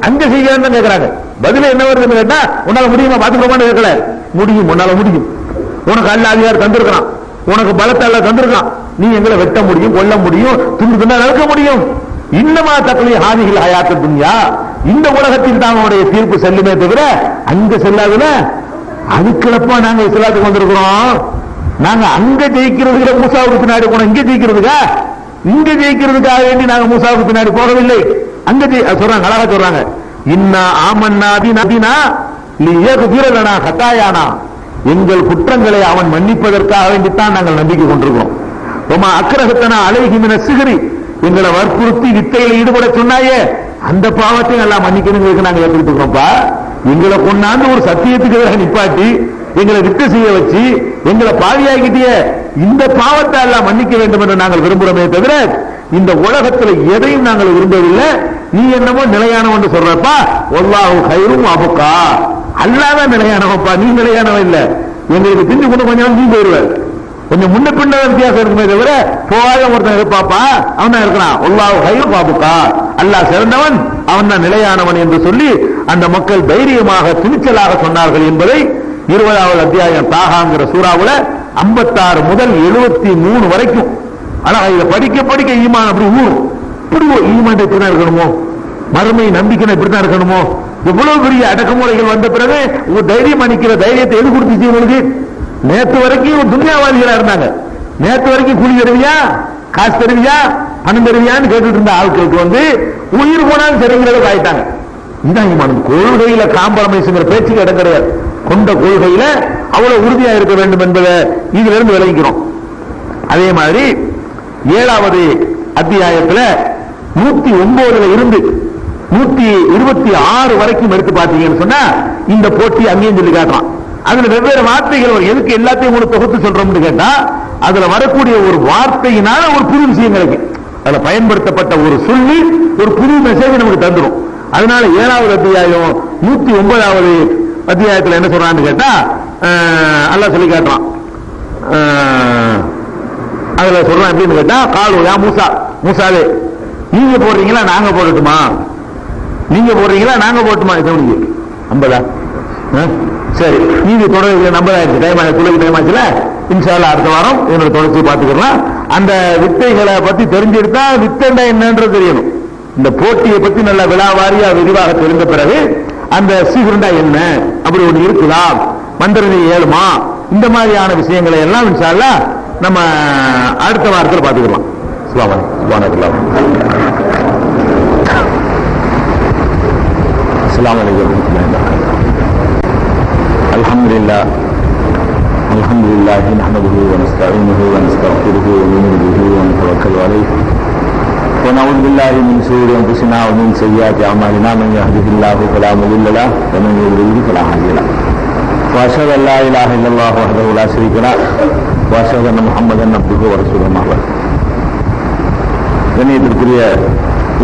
அங்க செய்யன்னு கேட்கிறாங்க. பதில என்ன வருதுன்னு கேட்டா உன்னால முடியுமா பாத்துக்கோமான்னு கேட்கல, முடியும், உன்னால முடியும். உனக்கு அல்ல அதிகாரம் தந்திருக்கான், உனக்கு பலத்தை அல்ல தந்திருக்கான், நீ எங்களை வெட்ட முடியும், கொல்ல முடியும், துண்டு துண்டா நடக்க முடியும். இன்னமா தக்லி ஹாதிஹில் ஹயாத்த துன்யா, இந்த உலகத்தில் தான் அவனுடைய தீர்ப்பு செல்லுமே தவிர அங்க செல்லாதுல. அதுக்கிழப்பா நாங்க இஸ்லாத்துக்கு வந்திருக்கிறோம். நாங்க அங்க ஜெயிக்கிறதுக்கு மூசாவுக்கு பின்னாடி போனோம், இங்க ஜெயிக்கிறதுக்கா? இங்க ஜெயிக்கிறதுக்காக வேண்டி நாங்க மூசாவுக்கு பின்னாடி போகவில்லை. அங்க சொல்றாங்க, அழகா சொல்றாங்க, இன்னா ஆமன்னா பினா லியக்ஃபிரலனா ஹதாயானா, எங்கள் குற்றங்களை அவன் மன்னிப்பதற்காக வேண்டித்தான் நாங்கள் நம்பிக்கை கொண்டிருக்கிறோம். ஒமா அக்ரஹத்தனா அலைஹி மின சிஹ்ரி, எங்களை வற்புறுத்தி வித்தையில் ஈடுபட சொன்னாயே அந்த பாவத்தை எல்லாம் மன்னிக்கணுங்களுக்கு நாங்கள் ஏற்படுத்திக்கிறோம்ப்பா. எங்களை கொண்டாந்து ஒரு சத்தியத்துக்கு நிப்பாட்டி எங்களை விட்டு செய்ய வச்சு எங்களை பாவியாகிட்டிய இந்த பாவத்தை எல்லாம் மன்னிக்க வேண்டும் என்று நாங்கள் விரும்புகிறோமே தவிர இந்த உலகத்தில் எதையும் நாங்கள் விரும்பவில்லை. நீ என்னமோ நிலையானவன் சொல்றப்பா, வல்லாஹு கைரும் அபுக்கா, அல்லாதான் நிலையானவப்பா, நீ நிலையானவன் இல்ல. எங்களுக்கு திண்டு கொண்டு கொஞ்சம் நீ போயிருவார், கொஞ்சம் முன்ன பின்ன வித்தியாசம் இருக்குமே தவிர போகாத ஒருத்தன் இருப்பாப்பா, அவன் தான் இருக்கிறான். வல்லாஹு கைரும் அபுக்கா, அல்லாஹ் சிறந்தவன், அவன் தான் நிலையானவன் என்று சொல்லி அந்த மக்கள் தைரியமாக துணிச்சலாக சொன்னார்கள் என்பதை 20வது அத்தியாயம் தாகாங்கிற சூறாவுல 56 முதல் 73 வரைக்கும் அழகா இதை படிக்க படிக்க ஈமான் அப்படி ஊரும். இப்படி ஈமான் இப்படிதான் இருக்கணுமோ, மறுமை நம்பிக்கை இப்படிதான் இருக்கணுமோ, இவ்வளவு பெரிய அடக்குமுறைகள் வந்த பிறகு தைரியம் அளிக்கிற தைரியத்தை எது கொடுத்துச்சு உங்களுக்கு? நேற்று வரைக்கும் துன்யாவாதிகளா இருந்தாங்க, நேற்று வரைக்கும் கூலி தருவியா, காசு தருவியா, பணம் தருவியான்னு கேட்டுட்டு இருந்த ஆட்களுக்கு உயிர் போனாலும் சரிங்கிறத ஆயிட்டாங்க. இதான் ஈமான். கொள்கையில காம்ப்ரமைஸ்ங்கிற பேச்சுக்கு இடம் கிடையாது. கொண்ட கொள்கையில அவ்வளவு உறுதியா இருக்க வேண்டும் என்பதை இதுல இருந்து விளங்கிக்கிறோம். அதே மாதிரி 7வது அத்தியாயத்துல 109 இருந்து 126 வரைக்கும் எடுத்து பார்த்தீங்கன்னு சொன்னா இந்த போட்டி அங்கேயும் சொல்லி காட்டுறான். அதுல வெவ்வேறு வார்த்தைகள் எதுக்கு எல்லாத்தையும் உங்களுக்கு தொகுத்து சொல்றோம்னு கேட்டா அதுல வரக்கூடிய ஒரு வார்த்தையினால ஒரு புது விஷயம் கிடைக்கும். அதுல பயன்படுத்தப்பட்ட ஒரு சொல்லி ஒரு புது மெசேஜ் நமக்கு தந்துடும். அதனால 7வது அத்தியாயம் 109வது அத்தியாயத்தில் என்ன சொல்றான்னு கேட்டா அல்லாஹ் சொல்லி காட்டுறான். அதுல சொல்றான் எப்படின்னு கேட்டா, காலு யா மூசா, மூசாவே நீங்க போடுறீங்களா நாங்க போடட்டுமா, நீங்க போடுறீங்களா நாங்க போட்டுமா, 50 சரி நீங்க தொடர்ந்து 50 ஆயிடுச்சு, டைம் ஆயிடுச்சு, டைம் ஆச்சுல. இன்ஷா அல்லாஹ் அடுத்த வாரம் என்னோட தொடர்ச்சி பார்த்துக்கலாம். அந்த வித்தைகளை பத்தி தெரிஞ்சுக்கிட்டா வித்தைண்டா என்னன்றது தெரியணும். இந்த போட்டியை பத்தி நல்ல விழாவாரியா விரிவாக தெரிந்த பிறகு அந்த சிகுண்டா என்ன, அப்படி ஒன்று இருக்கலாம், மந்திரனை ஏழுமா, இந்த மாதிரியான விஷயங்களை எல்லாம் இன்ஷா அல்லாஹ் நம்ம அடுத்த வாரத்தில் பார்த்துக்கலாம். அஸ்ஸலாமு அலைக்கும். அல்ஹம்துலில்லாஹ் அல்ஹம்துலில்லாஹி நஹ்மதுஹு வ நஸ்தஈனுஹு வ நஸ்தக்ஃபிருஹு வ நு'மினு பிஹி வ நதவக்கலு அலைஹி வ நஊது பில்லாஹி மின் ஷுரூரி அன்ஃபுஸினா வ மின் ஸய்யிஆத்தி அஅமாலினா மன் யஹ்திஹில்லாஹு ஃபலா முضل லஹு வ மன் யுضلل ஃபலா ஹாதிய லஹு. வ அஷ்ஹது அல்லா இலாஹ இல்லல்லாஹு வஹ்தஹு லா ஷரீக லஹு வ அஷ்ஹது அன்ன முஹம்மதன் அப்துஹு வ ரசூலுஹு. கண்ணியத்திற்குரிய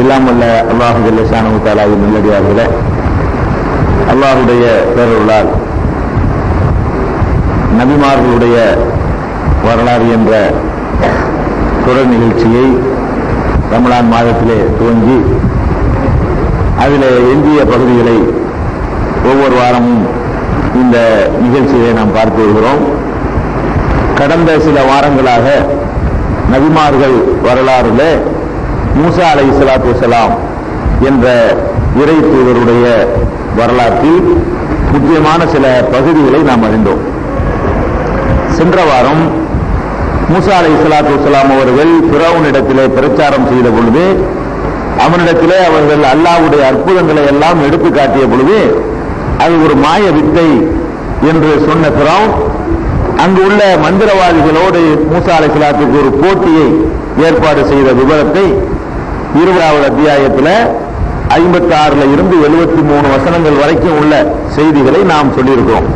இல்லாமல்ல அல்லாஹு ஜல்ல ஷானஹு தஆலாவின் நல்லடியார்களே, அல்லாஹுடைய பேரருளால் நபிமார்களுடைய வரலாறு என்ற தொடர் நிகழ்ச்சியை ரமலான் மாதத்திலே துவங்கி அதில் எஞ்சிய பகுதிகளை ஒவ்வொரு வாரமும் இந்த நிகழ்ச்சியை நாம் பார்த்து வருகிறோம். கடந்த சில வாரங்களாக நபிமார்கள் வரலாறுல மூசா அலைஹிஸ்ஸலாத்து வஸ்ஸலாம் என்ற இறை தூதருடைய வரலாற்றில் முக்கியமான சில பகுதிகளை நாம் அறிந்தோம். சென்ற வாரம் மூசா அலைஹிஸ்ஸலாத்து வஸ்ஸலாம் அவர்கள் ஃபிரௌனிடத்திலே பிரச்சாரம் செய்த பொழுது, அவனிடத்திலே அவர்கள் அல்லாஹ்வுடைய அற்புதங்களை எல்லாம் எடுத்து காட்டிய பொழுது அது ஒரு மாய வித்தை என்று சொன்ன பிறகு அங்கு உள்ள மந்திரவாதிகளோடு மூசா அலைஹிஸ்ஸலாத்துக்கு ஒரு போட்டியை ஏற்பாடு செய்த விவரத்தை 20வது அத்தியாயத்தில் 56 இருந்து 73 வசனங்கள் வரைக்கும் உள்ள செய்திகளை நாம் சொல்லியிருக்கிறோம்.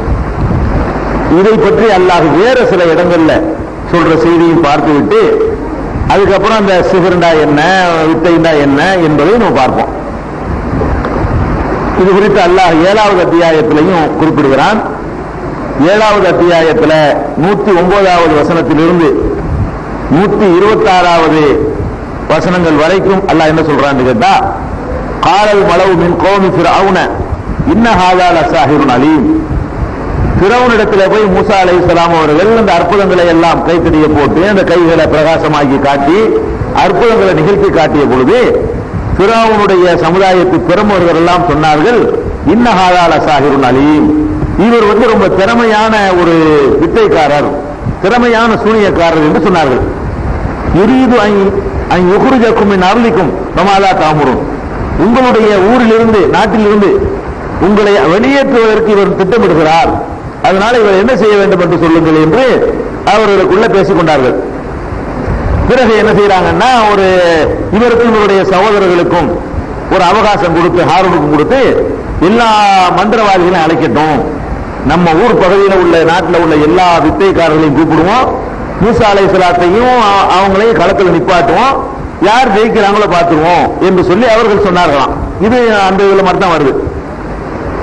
இதை பற்றி அல்லாஹ் வேறு சில இடங்கள்ல சொல்ற செய்தியும் பார்த்துவிட்டு அதுக்கப்புறம் அந்த சிகர்ண்டா என்ன வித்தைண்டா என்ன என்பதை நம்ம பார்ப்போம். இது குறித்து அல்லாஹ் 7வது அத்தியாயத்திலையும் குறிப்பிடுகிறான். 7வது அத்தியாயத்தில் 109வது வசனத்திலிருந்து 126வது வசனங்கள் வரைக்கும் அல்லாஹ் என்ன சொல்றான்னு கேட்டா, காலல் மலவு மின் கௌமி ஃபிரௌன இன்ன ஹாதா லசாஹிருன் அலீம். ஃபிரௌனிடத்தில் போய் மூசா அலைஹிஸ்ஸலாம் அவர்கள் அந்த அற்புதங்களை எல்லாம் கைத்தடியை போட்டு அந்த கைகளை பிரகாசமாக்கி காட்டி அற்புதங்களை நிகழ்த்தி காட்டிய பொழுது ஃபிரௌனுடைய சமுதாயத்து பெருமவர்கள் எல்லாம் சொன்னார்கள், இன்ன ஹாதா லசாஹிருன் அலீம். இவர் ரொம்ப திறமையான ஒரு வித்தைக்காரர், திறமையான சூனியக்காரர் என்று சொன்னார்கள். யுரீது அன் யுக்ரிஜக்கும் மின் அர்லிக்கும் கமாலா தாமுரும். உங்களுடைய ஊரிலிருந்து நாட்டிலிருந்து உங்களை வெளியேற்றுவதற்கு இவர் திட்டமிடுகிறார், அதனால இவர் என்ன செய்ய வேண்டும் என்று சொல்லுங்கள் என்று அவர்களுக்குள்ள பேசிக் கொண்டார்கள். பிறகு என்ன செய்யறாங்கன்னா, இவருக்கும் இவருடைய சகோதரர்களுக்கும் ஒரு அவகாசம் கொடுத்து ஹாரூனுக்கும் கொடுத்து எல்லா மந்திரவாதிகளையும் அழைக்கட்டும், நம்ம ஊர் பகுதியில் உள்ள நாட்டில் உள்ள எல்லா வித்தைக்காரர்களையும் கூப்பிடுவோம், மூசா அலைஹிஸ்ஸலாத்தையும் அவங்களையும் களத்தில் நிப்பாட்டுவோம், யார் ஜெயிக்கிறாங்களோ பார்த்துருவோம் என்று சொல்லி அவர்கள் சொன்னார்களாம். இது அந்த இதுல மட்டும் தான் வருது.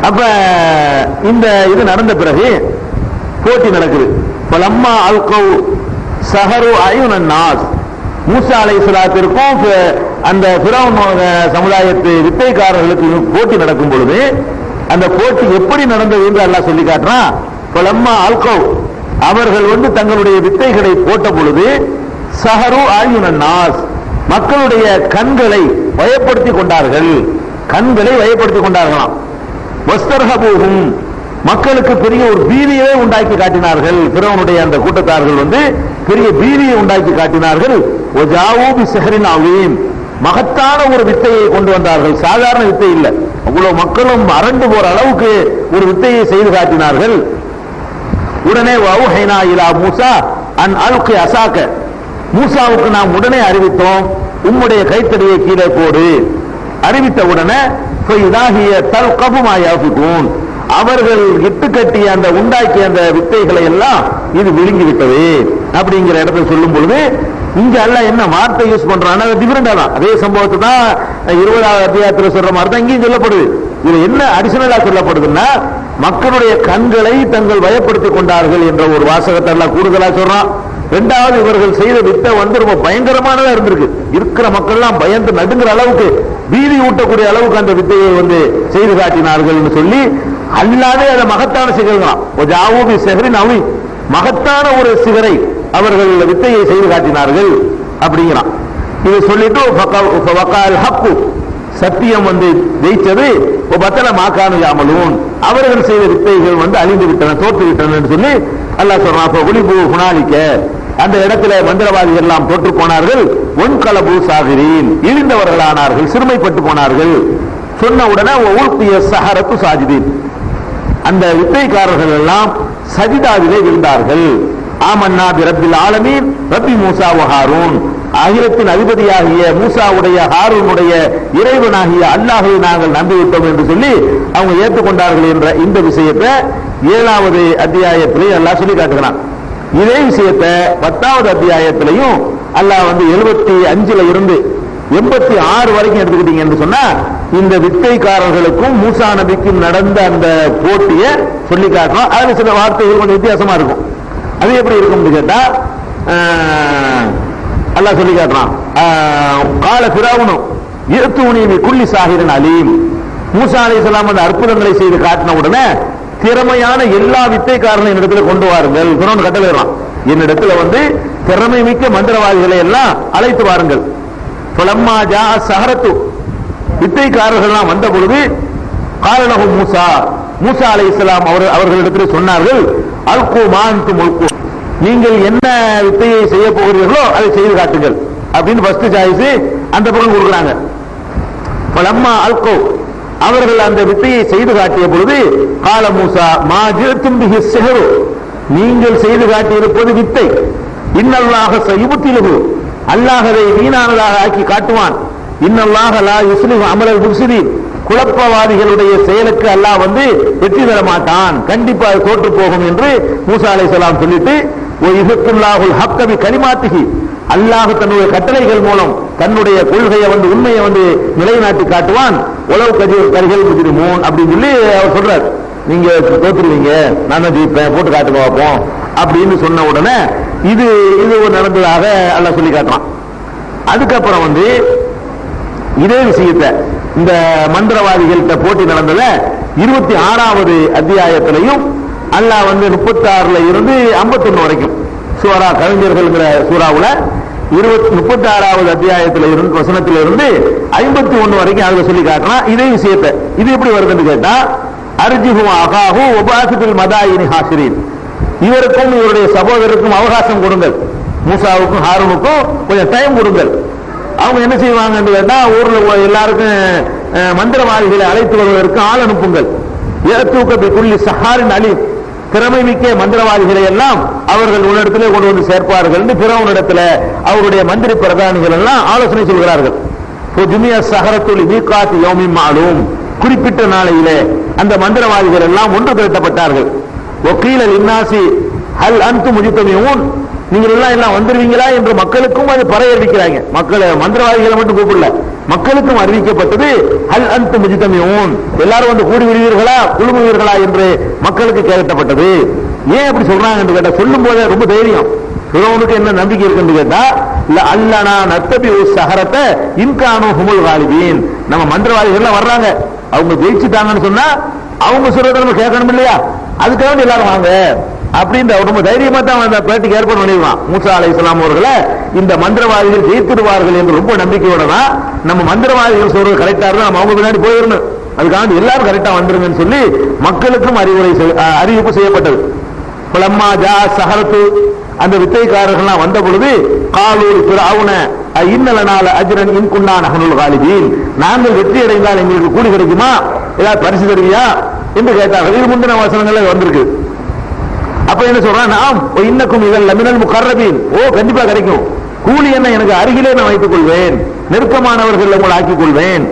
அப்ப இந்த இது நடந்த பிறகு போட்டி நடக்குது. பலம்மா அல்கவ் சஹரு அயுனன் நாஸ். மூசா அலைஹிஸ்ஸலாத்திற்கும் அந்த ஃபிரௌன் சமுதாயத்து வித்தைக்காரர்களுக்கு போட்டி நடக்கும் பொழுது அந்த போட்டி எப்படி நடந்தது என்று அல்லாஹ் சொல்லி காட்டுறான். பலம்மா அல்கவ், அவர்கள் தங்களுடைய வித்தைகளை போட்ட பொழுது சஹரு அயுனன் நாஸ், மக்களுடைய கண்களை வயப்படுத்திக் கொண்டார்கள், கண்களை வயப்படுத்திக் கொண்டார்களாம். வஸ்தர்ஹபூஹும், மக்களுக்கு பெரிய ஒரு பீதியை உண்டாக்கி காட்டினார்கள். ஃபிரௌனுடைய அந்த கூட்டத்தார்கள் பெரிய பீதியை உண்டாக்கி காட்டினார்கள். வஜாஊ பிஸஹரின் அஸீம், மகத்தான ஒரு வித்தையை கொண்டு வந்தார்கள், சாதாரண வித்தை இல்லை, அவ்வளவு மக்களும் அரண்டு போற அளவுக்கு ஒரு வித்தையை செய்து காட்டினார்கள். உடனே வஅவ்ஹைனா இலா மூசா அன் அல்கி அஸாக, மூசாவுக்கு நாம் உடனே அறிவித்தோம், உம்முடைய கைத்தடியை கீழே போடு. அறிவித்த உடனே அவர்கள் இட்டு கட்டிய அந்த உண்டாக்கிய அந்த வித்தைகளை எல்லாம் இது விழுங்கி விட்டது அப்படிங்கிற இடத்துல சொல்லும் பொழுது இங்க அல்லாஹ் என்ன வார்த்தை யூஸ் பண்றான், டிஃபரெண்டா தான் அதே சம்பவத்தை தான் 20வது அத்தியாயத்தில் சொல்ற மாதிரி தான் இங்கேயும் சொல்லப்படுது. இது என்ன அடிஷனலா சொல்லப்படுதுன்னா, மக்களுடைய கண்களை தங்கள் வயப்படுத்திக் கொண்டார்கள் என்ற ஒரு வாசகத்தை எல்லாம் கூடுதலா சொல்றான். இரண்டாவது, இவர்கள் செய்த வித்தை ரொம்ப பயங்கரமானதா இருந்திருக்கு, இருக்கிற மக்கள் எல்லாம் பயந்து நடுங்கிற அளவுக்கு பீதி ஊட்டக்கூடிய அளவுக்கு அந்த வித்தையை செய்து காட்டினார்கள் சொல்லி அல்லாதே அதை மகத்தான சிகரம், மகத்தான ஒரு சிகரை அவர்கள் வித்தையை செய்து காட்டினார்கள் அப்படிங்கிறான். இதை சொல்லிட்டு சத்தியம் ஜெயிச்சது, பத்தல மாக்கானு யாமலூன், அவர்கள் செய்த வித்தைகள் அழிந்து விட்டன, தோற்று விட்டன என்று சொல்லி அல்லாஹ் சொல்றான். ஒளிபு குணாலிக்க, அந்த இடத்துல மந்திரவாதிகள் எல்லாம் தோற்று போனார்கள். ஒன்கலபு சாகிரீன், இழிந்தவர்களானார்கள், சிறுமைப்பட்டு போனார்கள். சொன்ன உடனே உல்கிய ஸஹரத்து சாஜிதீன், அந்த வித்தைக்காரர்கள் எல்லாம் சஜிதாவிலே விழுந்தார்கள். ஆமன்னா பிரப்பில் ஆலமீன் ரப்பி மூசா வ ஹாரூன், அகிலத்தின் அதிபதியாகிய மூசாவுடைய ஹாரூனுடைய இறைவனாகிய அல்லாஹை நாங்கள் நம்பிவிட்டோம் என்று சொல்லி அவங்க ஏற்றுக்கொண்டார்கள் என்ற இந்த விஷயத்தை 7வது அத்தியாயத்திலே அல்லாஹ் சொல்லி காட்டுகிறான். இதே விஷயத்தை 10வது அத்தியாயத்திலையும் அல்லாஹ் 75 இருந்து 86 வரைக்கும் எடுத்துக்கிட்டீங்க என்று சொன்னா இந்த வித்தைக்காரர்களுக்கும் மூசா நபிக்கும் நடந்த அந்த போட்டியை சொல்லி காட்டுறோம். அதுல சில வார்த்தைகள் கொஞ்சம் வித்தியாசமா இருக்கும். அது எப்படி இருக்கும் கேட்டா, அல்லாஹ் சொல்லி காட்டுறான். கால ஃபிரௌனு யஅ்தூனி பிகுல்லி சாஹிரின் அலீம், மூசா அலைஹிஸ்ஸலாம் அந்த அற்புதங்களை செய்து காட்டின உடனே திறமையான எல்லா வித்தைக்காரர்களையும் என்னிடத்துல கொண்டு வாருங்கள். ஃபிரௌன் கட்டளையிடுறான், என்னிடத்துல திறமை மிக்க மந்திரவாதிகளை எல்லாம் அழைத்து வாருங்கள். ஃபலம்மா ஜா ஸஹரத்து, வித்தைக்காரர்கள் வந்த பொழுது காலலஹு மூசா, மூசா அலைஹிஸ்ஸலாம் அவர்களிடத்தில் சொன்னார்கள், அல்கு மா அன்தும் முல்கு, நீங்கள் என்ன வித்தையை செய்ய போகிறீர்களோ அதை செய்து காட்டுங்கள் அப்படின்னு ஃபர்ஸ்ட் சாய்ஸ் அந்த பக்கம் கொடுக்குறாங்க. ஃபலம்மா அல்கு, அவர்கள் அந்த வித்தையை செய்து காட்டிய பொழுது கால மூசா மா ஜிஅ்தும் பிஹி ஸிஹ்ரு, நீங்கள் செய்து காட்டியிருப்பது வித்தை, இன்னல்லாஹ ஸயுப்திலுஹு, அல்லாஹ் அதை வீணானதாக ஆக்கி காட்டுவான், இன்னல்லாஹ லா யுஸ்லிஹு அமலல் முஃப்ஸிதீன், குழப்பவாதிகளுடைய செயலுக்கு அல்லாஹ் வெற்றி தர மாட்டான், கண்டிப்பா அது தோற்று போகும் என்று மூசா அலைஹிஸ்ஸலாம் சொல்லிட்டு வயுஹிக்குல்லாஹுல் ஹக்க பி கலிமாத்திஹி, அல்லாஹ் தன்னுடைய கட்டளைகள் மூலம் தன்னுடைய கொள்கையை உண்மையை நிலைநாட்டி காட்டுவான், உலவு கரிகள் முஜ்ரிமூன் அப்படின்னு சொல்லி அவர் சொல்றார். நீங்க தோத்துருவீங்க, நான் தான் ஜெயிப்பேன், போட்டு காட்டுங்க பார்ப்போம் அப்படின்னு சொன்ன உடனே இது ஒரு நடந்ததாக அல்லாஹ் சொல்லி காட்டுறான். அதுக்கப்புறம் இதே விஷயத்தை இந்த மந்திரவாதிகள்கிட்ட போட்டி நடந்தத 26வது அத்தியாயத்திலையும் அல்லாஹ் 36ல இருந்து 51 வரைக்கும் சூரா கவிஞர்கள் சூறாவுல 36வது அத்தியாயத்தில் இருந்து வசனத்திலிருந்து 51 வரைக்கும் அதுல சொல்லி காட்டலாம் இதே விஷயத்தை. இது எப்படி வருதுன்னு கேட்டா, அர்ஜிஹு அகாஹு வபாசிபில் மதாயினி ஹாசிரின், இவருக்கும் இவருடைய சகோதரருக்கும் அவகாசம் கொடுங்கள், மூசாவுக்கும் ஹாரூனுக்கும் கொஞ்சம் டைம் கொடுங்கள். அவங்க என்ன செய்வாங்க கேட்டா, ஊர்ல எல்லாருக்கும் மந்திரவாதிகளை அழைத்து வருவதற்கு ஆள் அனுப்புங்கள். ஏத்தூக்க பிகுல்லி சஹாரின் அலீம், திறமை மிக்க மந்திரவாதிகளை எல்லாம் அவர்கள் உன்னிடத்திலே கொண்டு சேர்ப்பார்கள் என்று பிறவனிடத்தில் அவருடைய மந்திரி பிரதானிகள் எல்லாம் ஆலோசனை சொல்கிறார்கள். குறிப்பிட்ட நாளையிலே அந்த மந்திரவாதிகள் எல்லாம் ஒன்று திரட்டப்பட்டார்கள். வக்கீலல் இன்னாசி ஹல் அன்தும் முஜ்தமிஊன், நீங்கள் எல்லாம் வந்துருவீங்களா என்று மக்களுக்கும் அது பறையடிக்கிறாங்க. மக்கள் மந்திரவாதிகளை மட்டும் கூப்பிடல, மக்களுக்கும் அறிவிக்கப்பட்டது ஹல் அன்தும் முஜ்தமிஊன், எல்லாரும் கூடி விடுவீர்களா குழுமுவீர்களா என்று மக்களுக்கு கேட்கப்பட்டது. ஏன் அப்படி சொல்றாங்க என்று கேட்டா, சொல்லும் போதே ரொம்ப தைரியம். பிறவனுக்கு என்ன நம்பிக்கை இருக்குன்னு கேட்டா, அல்லனா நத்தபி சஹரத்தை இன்கானு ஹுமுல் காலிபீன், நம்ம மந்திரவாதிகள் வர்றாங்க, அவங்க ஜெயிச்சுட்டாங்கன்னு சொன்னா அவங்க சொல்றத நம்ம கேட்கணும் இல்லையா, அதுக்காக எல்லாரும் வாங்க அப்படின்னு ரொம்ப தைரியமா தான் அந்த பேட்டிக்கு ஏற்பாடு பண்ணிடுவான். மூசா அலைஹிஸ்ஸலாம் அவர்களை இந்த மந்திரவாதிகள் ஜெயித்துடுவார்கள் என்று ரொம்ப நம்பிக்கையோட தான் நம்ம மந்திரவாதிகள் சொல்றது கரெக்டா இருந்தா நம்ம அவங்க பின்னாடி போயிடணும், அதுக்காக எல்லாரும் கரெக்டா வந்துருங்கன்னு சொல்லி மக்களுக்கும் அறிவிப்பு செய்யப்பட்டது. பலம்மா ஜா சஹரத்து, அந்த வித்தைக்காரர்கள் வந்த பொழுது காலூர் ஃபிரௌன இன்னலனால அஜ்ரன் இன் குன்னா நஹ்னுல் காலிபீன், நாங்கள் வெற்றி அடைந்தால் எங்களுக்கு கூலி கிடைக்குமா, ஏதாவது பரிசு தருவியா என்று கேட்டார்கள். இது முந்தின வசனங்கள் வந்திருக்கு. அப்ப என்ன சொல்றான், நாம் இன்னக்கும் இதல் லமினல் முகர்ரபீன், ஓ கண்டிப்பா கிடைக்கும், கூலி என்ன எனக்கு அருகிலே நான் வைத்துக் கொள்வேன், நெருக்கமானவர்கள் உங்களை ஆக்கிக் கொள்வேன்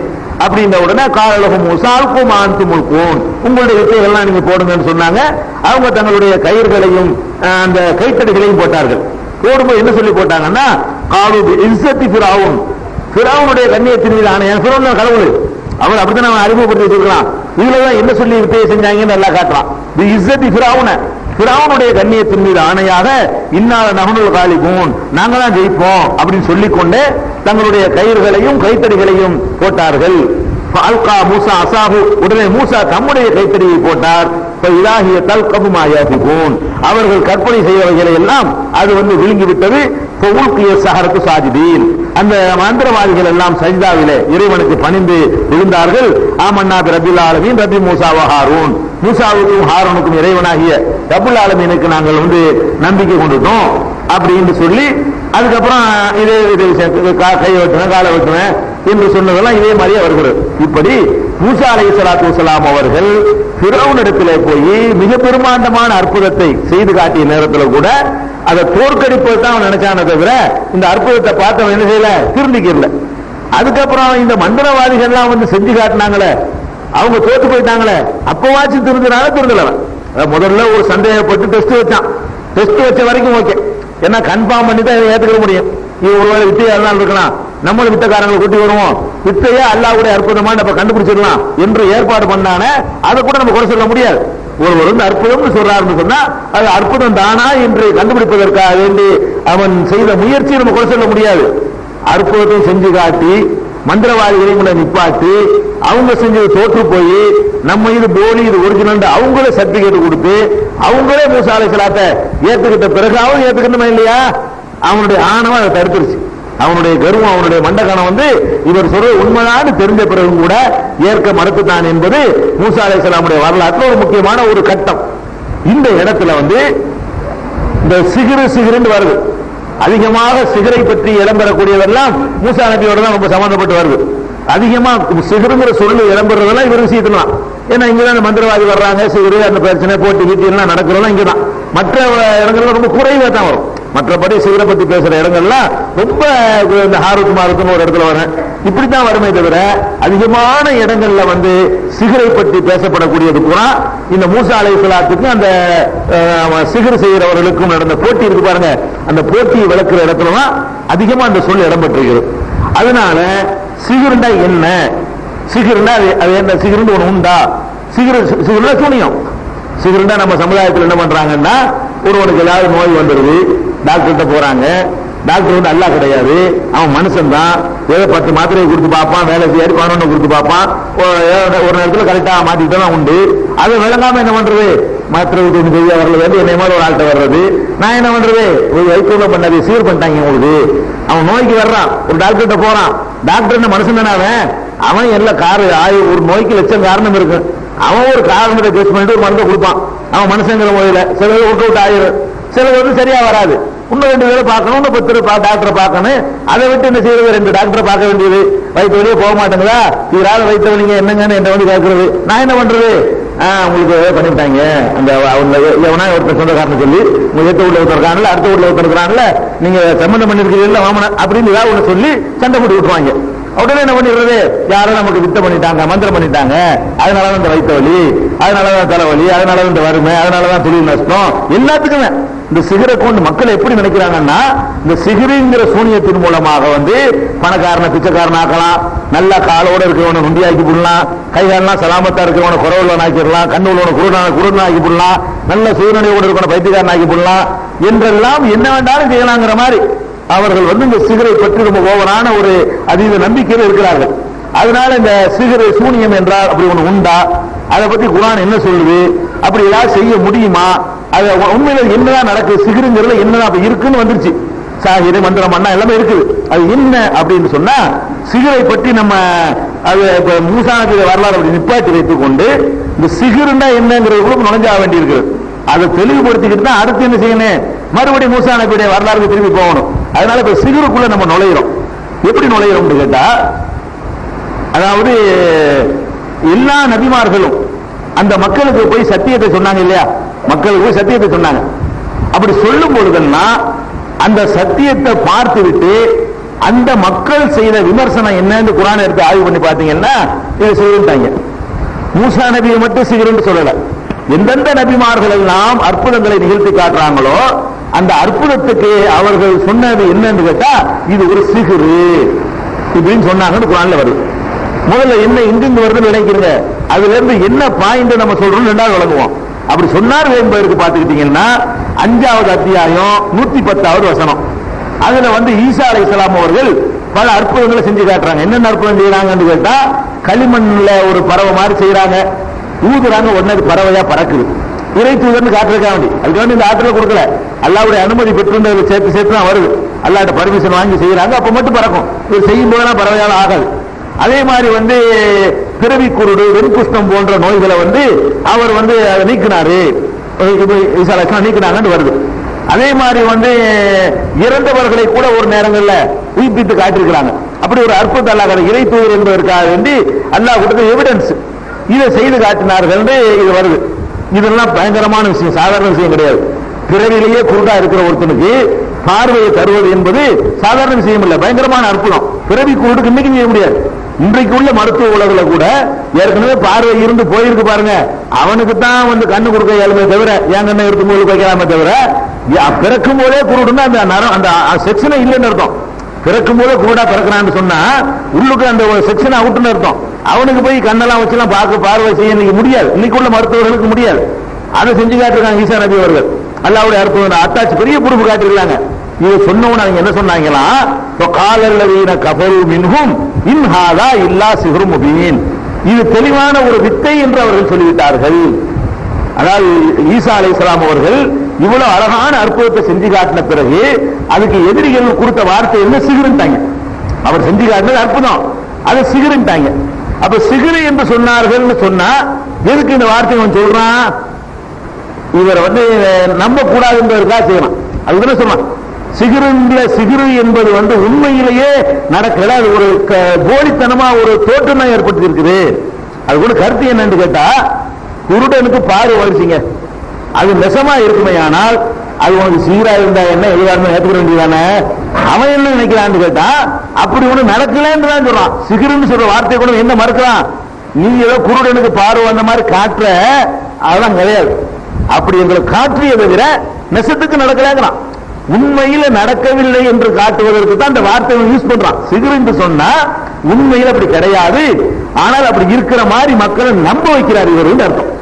அப்படின்ற உடனே காலலகும் முசால்கும் ஆந்துமுல்கும், உங்களுடைய வித்தைகள்லாம் நீங்க போடுங்கன்னு சொன்னாங்க. அவங்க தங்களுடைய கயிர்களையும் அந்த கைத்தடிகளையும் போட்டார்கள். போடும்போது என்ன சொல்லி போட்டாங்கன்னா, காலு இஸ்ஸத்தி ஃபிரௌன், ஃபிரௌனுடைய கண்ணியத்தின் மீது ஆணையம், ஃபிரௌன் கடவுள் அவர் அப்படித்தான் அவன் அறிமுகப்படுத்தி வச்சிருக்கலாம். இதுலதான் என்ன சொல்லி வித்தையை செஞ்சாங்கன்னு நல்லா காட்டுறான். இஸ்ஸத்தி ஃபிரௌன, ஃபிரௌனுடைய கண்ணியத்தின் மீது ஆணையாக இன்னால நஹ்னுல் காலிபூன், நாங்க தான் ஜெயிப்போம் அப்படின்னு சொல்லிக்கொண்டு தங்களுடைய கயிறுகளையும் கைத்தடிகளையும் போட்டார்கள். அல்கா மூசா அசாஹு, உடனே மூசா தம்முடைய கைத்தடியை போட்டார். இலாஹிய தல்கபு மா யாஃபிகூன், அவர்கள் கற்பனை செய்தவைகளை எல்லாம் அது விழுங்கிவிட்டது. சஹரத்து சாஜிதீன், அந்த மந்திரவாதிகள் எல்லாம் சஜ்தாவிலே இறைவனுக்கு பணிந்து விழுந்தார்கள். ஆமன்னா பி ரப்பில் ஆலமீன் ரப்பி மூசா வ ஹாரூன், மூசாவுக்கும் ஹாரூனுக்கும் இறைவனாகிய ரப்புல் ஆலமீனுக்கு நாங்கள் நம்பிக்கை கொண்டுட்டோம் அப்படின்னு சொல்லி, அதுக்கப்புறம் இதே கை வெட்டுவேன் காலை வெட்டுவேன் என்று சொன்னதெல்லாம் இதே மாதிரியே வருகிறது. இப்படி மூசா அலைஹிஸ்ஸலாத்து வஸ்ஸலாம் அவர்கள் ஃபிரௌனிடத்திலே போய் மிக பெருமாண்டமான அற்புதத்தை செய்து காட்டிய நேரத்தில் கூட அதை தோற்கடிப்பது தான் நினைச்சானே தவிர இந்த அற்புதத்தை பார்த்தவன் என்ன செய்யல, திருந்திக்கல. அதுக்கப்புறம் இந்த மந்திரவாதிகள்லாம் செஞ்சு காட்டினாங்களே, அவங்க தோத்து போயிட்டாங்களே, அப்பவாச்சும் திருந்தலவன். முதல்ல ஒரு சந்தேகப்பட்டு டெஸ்ட் வச்சான், டெஸ்ட் வச்ச வரைக்கும் ஓகே, ஏன்னா கன்ஃபார்ம் பண்ணி தான் ஏற்றுக்க முடியும். இது ஒருவேளை வித்தையா இருந்தாலும் இருக்கலாம், நம்மளும் வித்தக்காரங்களை கூட்டி வருவோம், வித்தையா அல்லாஹ்வுடைய அற்புதமா நம்ம கண்டுபிடிச்சிடலாம் என்று ஏற்பாடு பண்ணானே, அதை கூட நம்ம குறை சொல்ல முடியாது. ஒருவர் அற்புதம் சொல்றாருன்னு சொன்னா அது அற்புதம் தானா என்று கண்டுபிடிப்பதற்காக வேண்டி அவன் செய்த முயற்சியை நம்ம குறை சொல்ல முடியாது. அற்புதத்தை செஞ்சு காட்டி மந்திரவாதிகளையும் கூட நிப்பாட்டி அவங்க செஞ்சது தோற்று போய் நம்ம இது போலி இது ஒரிஜினல் அவங்களே சர்டிபிகேட் கொடுத்து அவங்களே மூசா அலைஹிஸ்ஸலாத்தை ஏத்துக்கிட்ட பிறகாவும் ஏத்துக்கணுமா இல்லையா, அவனுடைய ஆணவம் அதை தடுத்துருச்சு. அவனுடைய கர்வம், அவனுடைய மண்டகணம் இவர் சொல்ற உண்மைதான் தெரிஞ்ச பிறகும் கூட ஏற்க மறுத்துட்டான் என்பது மூசா அலைஹிஸ்ஸலாமுடைய வரலாற்றில் ஒரு முக்கியமான ஒரு கட்டம். இந்த இடத்துல இந்த சிகிரு வருது, அதிகமாக சிகரை பற்றி இடம் பெறக்கூடியதெல்லாம் மூசா நபியோட தான் ரொம்ப சம்பந்தப்பட்டு வருது. அதிகமா சிகருங்கிற சொல்லு இடம்பெறதெல்லாம் இவர் விஷயத்துலாம். ஏன்னா இங்கதான் மந்திரவாதி வர்றாங்க, சிகரு அந்த பிரச்சனை போட்டி வீட்டு எல்லாம் நடக்கிறதெல்லாம் இங்கதான். மற்ற இடங்கள்ல ரொம்ப குறைவா தான் வரும். மற்றபடி சிகரை பத்தி பேசுற இடங்கள்லாம் ரொம்ப இந்த ஹாரூத் மாருத்னு ஒரு இடத்துல வரும், இப்படித்தான் வருமே தவிர அதிகமான இடங்கள்ல வந்து சிகரை பற்றி பேசப்படக்கூடியது கூட இந்த மூசா அலைஹிஸ்ஸலாத்துக்கு அந்த சிகர் செய்கிறவர்களுக்கும் நடந்த போட்டி இருக்கு பாருங்க, அந்த போட்டியை விளக்குற இடத்துலதான் அதிகமா அந்த சொல் இடம்பெற்றிருக்கிறது. அதனால சிகர்ண்டா என்ன, சிகர்ண்டா அது என்ன, சிகர்னு ஒண்ணு உண்டா, சிகர்னா சூனியம். சிகர்ண்டா நம்ம சமுதாயத்தில் என்ன பண்றாங்கன்னா, ஒருவனுக்கு ஏதாவது நோய் வந்துருது, டாக்டர்கிட்ட போறாங்க, டாக்டர் வந்து அல்லா கிடையாது, அவன் மனுஷன் தான், ஏதோ 10 மாத்திரையை கொடுத்து பார்ப்பான், வேலை செய்யாது 11 கொடுத்து பார்ப்பான், ஒரு நேரத்தில் கரெக்டா மாத்திட்டு தான் உண்டு. அதை விளங்காம என்ன பண்றது, மாத்திரை ஒன்று செய்ய வரல வந்து என்னை மாதிரி ஒரு ஆள்கிட்ட வர்றது, நான் என்ன பண்றது, ஒரு வைத்தியம் பண்ணாது சீர் பண்ணிட்டாங்க உங்களுக்கு. அவன் நோய்க்கு வர்றான், ஒரு டாக்டர்கிட்ட போறான், டாக்டர் என்ன மனுஷன் தானே, அவன் எல்லாம் ஒரு நோய்க்கு லட்சம் காரணம் இருக்கு, அவன் ஒரு காரணத்தை டெஸ்ட் பண்ணிட்டு ஒரு மருந்தை கொடுப்பான், அவன் மனுஷங்கிற முறையில சில ஒர்க் அவுட் ஆயிரும், சில வந்து சரியா வராது, இன்னும் 2 பேரை பார்க்கணும், 10 டாக்டரை பார்க்கணும். அதை விட்டு என்ன செய்யறது, 2 டாக்டரை பார்க்க வேண்டியது, வயிற்று வழியே போக மாட்டேங்குதா, இவரால் வயிற்று வலிங்க என்னங்கன்னு என்ன வந்து கேட்கறது, நான் என்ன பண்றது, உங்களுக்கு பண்ணிவிட்டாங்க அந்த எவனா ஒருத்தர் சொந்தக்காரன்னு சொல்லி, உங்க எத்த ஊர்ல ஒருத்தர் இருக்காங்கல்ல, அடுத்த ஊர்ல ஒருத்தர் இருக்கிறாங்கல்ல, நீங்க சம்பந்தம் பண்ணிருக்கீங்கல்ல வாமன அப்படின்னு ஏதாவது ஒண்ணு சொல்லி சண்டை போட்டு விட்டுருவாங்க. உடனே என்ன பண்ணிடுறது, யாரும் நமக்கு வித்த பண்ணிட்டாங்க, மந்திரம் பண்ணிட்டாங்க, அதனாலதான் இந்த வயிற்று வலி, அதனாலதான் தலைவலி, அதனாலதான் இந்த வறுமை, அதனாலதான் தொழில் நஷ்டம், எல்லாத்துக்குமே இந்த சிகரை கொண்டு மக்கள் எப்படி நினைக்கிறாங்கன்னா, இந்த சிகருங்கிற சூனியத்தின் மூலமாக வந்து பணக்காரனை பிச்சைக்காரன் ஆக்கலாம், நல்ல காலோட இருக்கிறவனை நுண்டியாக்கி போடலாம், கைகாலெல்லாம் சலாமத்தா இருக்கிறவனை குறவுள்ளவன் ஆக்கிடலாம், கண்ணு உள்ளவனை குருடன் ஆக்கி போடலாம், நல்ல சுயநிலையோடு இருக்கிறவனை பைத்தியக்காரன் ஆக்கி போடலாம் என்றெல்லாம் என்ன வேண்டாலும் செய்யலாங்கிற மாதிரி அவர்கள் வந்து இந்த சிகரை பற்றி ரொம்ப ஓவரான ஒரு அதீத நம்பிக்கையில் இருக்கிறார்கள். அதனால இந்த சிகரை சூனியம் என்றால் அப்படி ஒண்ணு உண்டா, அதை பத்தி குர்ஆன் என்ன சொல்லுது, அப்படி ஏதாவது செய்ய முடியுமா, அது உண்மையில என்னதான் நடக்குது, சிகருங்கிறதுல என்னதான் அப்படி இருக்குன்னு வந்துருச்சு, சாகிரு மந்திரம் பண்ணா எல்லாமே இருக்குது. அது என்ன அப்படின்னு சொன்னா, சிகரை பற்றி நம்ம அது மூசா நபி வரலாறு அப்படி நிப்பாட்டி வைத்துக் கொண்டு இந்த சிகருண்டா என்னங்கிறது நுழைஞ்சாக வேண்டி இருக்குது. அதை தெளிவுபடுத்திக்கிட்டு தான் அடுத்து என்ன செய்யணும், மறுபடியும் மூசா நபியுடைய வரலாறுக்கு திரும்பி போகணும். அதனால இப்ப சிகருக்குள்ள நம்ம நுழையிறோம். எப்படி நுழையிறோம் கேட்டா, அதாவது எல்லா நபிமார்களும் அந்த மக்களுக்கு போய் சத்தியத்தை சொன்னாங்க இல்லையா, மக்களுக்கு போய் சத்தியத்தை சொன்னாங்க. அப்படி சொல்லும் பொழுதுன்னா அந்த சத்தியத்தை பார்த்து விட்டு அந்த மக்கள் செய்த விமர்சனம் என்னன்னு குர்ஆன் எடுத்து ஆய்வு பண்ணி பார்த்தீங்கன்னா இது சிகருட்டாங்க. மூசா நபியை மட்டும் சிகருன்னு சொல்லல, எந்தெந்த நபிமார்கள் எல்லாம் அற்புதங்களை நிகழ்த்தி காட்டுறாங்களோ அந்த அற்புதத்துக்கு அவர்கள் சொன்னது என்னன்னு கேட்டா இது ஒரு சிகரு இப்படின்னு சொன்னாங்கன்னு குர்ஆன்ல வருது. முதல்ல என்ன இங்கிருந்து வருதுன்னு நினைக்கிறீங்க, அதுல இருந்து என்ன பாயிண்ட் நம்ம சொல்றோம் ரெண்டாவது வழங்குவோம். அப்படி சொன்னார்கள் என்பதற்கு பார்த்துக்கிட்டீங்கன்னா 5வது அத்தியாயம் 110வது வசனம், அதுல வந்து ஈசா அலைஹிஸ்ஸலாம் அவர்கள் பல அற்புதங்களை செஞ்சு காட்டுறாங்க. என்னென்ன அற்புதம் செய்யறாங்கன்னு கேட்டா, களிமண்ல ஒரு பறவை மாதிரி செய்யறாங்க, ஊதுறாங்க, உடனே பறவையா பறக்குது, இறை தூதர்னு காட்டுறதுக்காக வேண்டி. அதுக்கு வந்து இந்த ஆற்றலை கொடுக்கல, அல்லாஹ்வுடைய அனுமதி பெற்று சேர்த்து தான் வருது, அல்லாஹ்ட்ட பர்மிஷன் வாங்கி செய்யறாங்க, அப்ப மட்டும் பறக்கும். இது செய்யும் போதெல்லாம் பறவையால ஆகாது. அதே மாதிரி வந்து பிறவி குருடு, வெண்குஷ்டம் போன்ற நோய்களை வந்து அவர் வந்து நீக்கினாரு, நீக்கினாங்கன்னு வருது. அதே மாதிரி வந்து இறந்தவர்களை கூட ஒரு நேரங்கள்ல உயிர்ப்பித்து காட்டியிருக்கிறாங்க. அப்படி ஒரு அற்புதம் அல்லாஹ் இறை தூதர் என்பதற்காக வேண்டி அல்லாஹ் கொடுத்த எவிடன்ஸ், இதை செய்து காட்டினார்கள் இது வருது. இதெல்லாம் பயங்கரமான விஷயம், சாதாரண விஷயம் கிடையாது. பிறவிலேயே குருடா இருக்கிற ஒருத்தனுக்கு பார்வையை தருவது என்பது சாதாரண விஷயம் இல்லை, பயங்கரமான அற்புதம். பிறவி குருடுக்கு இன்னைக்கு செய்ய முடியாது. இன்றைக்கு உள்ள மருத்துவ உலகில கூட ஏற்கனவே பார்வை இருந்து போயிருக்கு பாருங்க, அவனுக்கு தான் வந்து கண்ணு கொடுக்க இயலுமே தவிர, என் கண்ணை இருக்கும் போது வைக்கலாமே தவிர, பிறக்கும் போதே குருடுன்னா அந்த செக்ஷனே இல்லைன்னு அர்த்தம். பிறக்கும் போதே குருடா பிறக்கிறான்னு சொன்னா உள்ளுக்கு அந்த செக்ஷன் அவுட்னு அர்த்தம். அவனுக்கு போய் கண்ணெல்லாம் வச்சுலாம் பார்க்க பார்வை செய்ய இன்னைக்கு முடியாது, இன்னைக்கு உள்ள மருத்துவர்களுக்கு முடியாது. அதை செஞ்சு காட்டிருக்காங்க ஈசா நபி அவர்கள். அல்லாஹ்வுடைய அற்புதம் அத்தாச்சு பெரிய பொறுப்பு காட்டிருக்காங்க. இது சொன்னவன அவங்க என்ன சொன்னாங்களா, காலல்லதீன கஃபரு மின்ஹும் இன் ஹாதா இல்லா சிஹ்ரும் முபீன், இது தெளிவான ஒரு வித்தை என்று அவர்கள் சொல்லிவிட்டார்கள். அதாவது ஈசா அலைஹிஸ்ஸலாம் அவர்கள் இவ்வளவு அழகான அற்புதத்தை செஞ்சு காட்டின பிறகு அதுக்கு எதிரிகள் கொடுத்த வார்த்தை என்ன, சிகருன்ட்டாங்க. அவர் செஞ்சு காட்டினது அற்புதம், அதை சிகருன்ட்டாங்க. அப்ப சிகரு என்று சொன்னார்கள் சொன்னா எதுக்கு இந்த வார்த்தை அவன் சொல்றான், இவரை வந்து நம்ப கூடாது என்பதற்காக செய்யலாம். அதுதானே சொன்னான், சிகிரு என்பது உண்மையிலேயே நடக்கல, அது ஒரு போலித்தனமா ஒரு தோற்றம் தான் ஏற்பட்டு இருக்குது. அது கூட கருத்து என்னன்னு கேட்டா, குருடனுக்கு பார்வை வந்துச்சுங்க, அது நெசமா இருக்குமே, ஆனால் அது உனக்கு சீரா இருந்தா என்ன எதிராக ஏற்றுக்க வேண்டியதானே. அவன் என்ன நினைக்கிறான்னு கேட்டா, அப்படி ஒண்ணு நடக்கலன்னு தான் சொல்றான். சிகிருன்னு சொல்ற வார்த்தை கூட என்ன மறுக்கிறான், நீ ஏதோ குருடனுக்கு பார்வை வந்த மாதிரி காட்டுற, அதெல்லாம் கிடையாது. அப்படி எங்களை காற்றிய தவிர நெசத்துக்கு நடக்கலாங்கிறான். உண்மையில நடக்கவில்லை என்று காட்டுவதற்கு தான் அந்த வார்த்தையை யூஸ் பண்றான். சிகிர் என்று சொன்னா உண்மையில் அப்படி கிடையாது, ஆனால் அப்படி இருக்கிற மாதிரி மக்களை நம்ப வைக்கிறார் இவர் அர்த்தம்.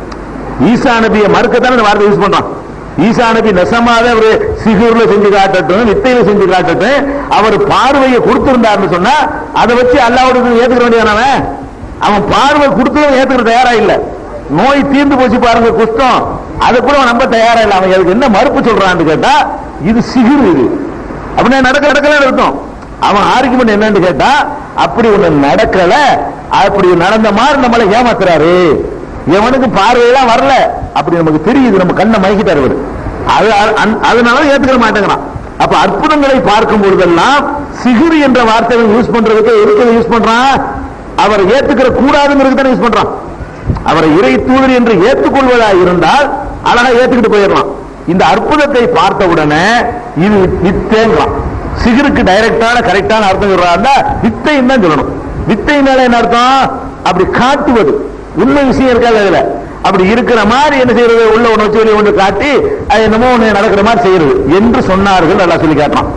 ஈசா நபியை மறுக்கத்தான இந்த வார்த்தை யூஸ் பண்றான். ஈசா நபி நெசமாவே அவரு சிகிர்ல செஞ்சு காட்டட்டும், வித்தையில செஞ்சு காட்டட்டும், அவர் பார்வையை கொடுத்திருந்தார்னு சொன்னா அதை வச்சு அல்லாஹ்வோட ஏத்துக்க வேண்டியதானே. அவன் பார்வை கொடுத்ததும் ஏத்துக்கிற தயாரா இல்ல. நோய் தீர்ந்து போச்சு பாருங்க, குஷ்டம், அதை கூட நம்ப தயாரா இல்ல. அவன் அதுக்கு என்ன மறுப்பு சொல்றான்னு கேட்டா, இது சிகிர், இது அப்படின்னா நடக்கல இருக்கும். அவன் ஆர்குமெண்ட் என்னன்னு கேட்டா, அப்படி ஒண்ணு நடக்கல, அப்படி நடந்த மாதிரி நம்மளை ஏமாத்துறாரு, எவனுக்கு பார்வையெல்லாம் வரல, அப்படி நமக்கு தெரியுது, நம்ம கண்ணை மயக்கிட்டாரு, அதனால ஏத்துக்க மாட்டேங்கிறான். அப்ப அற்புதங்களை பார்க்கும் பொழுதெல்லாம் சிகிர் என்ற வார்த்தையை யூஸ் பண்றதுக்கு எதுக்கு யூஸ் பண்றான், அவரை ஏத்துக்கிற கூடாதுங்கிறது தான் யூஸ் பண்றான். அவரை இறை தூதர் என்று ஏற்றுக்கொள்வதா இருந்தால் அழகா ஏத்துக்கிட்டு போயிடலாம். இந்த அற்புதத்தை பார்த்த உடனே இது வித்தைங்களாம். சிகிருக்கு டைரக்டான கரெக்டான அர்த்தம் சொல்றாருன்னா வித்தைன்னு தான் சொல்லணும். வித்தை மேல என்ன அர்த்தம், அப்படி காட்டுவது, உண்மை விஷயம் இருக்காது அதுல, அப்படி இருக்கிற மாதிரி என்ன செய்யறது, உள்ள ஒண்ணு வச்சு வெளியே ஒன்று காட்டி அது என்னமோ ஒண்ணு நடக்கிற மாதிரி செய்யறது என்று சொன்னார்கள். நல்லா சொல்லி காட்டலாம்.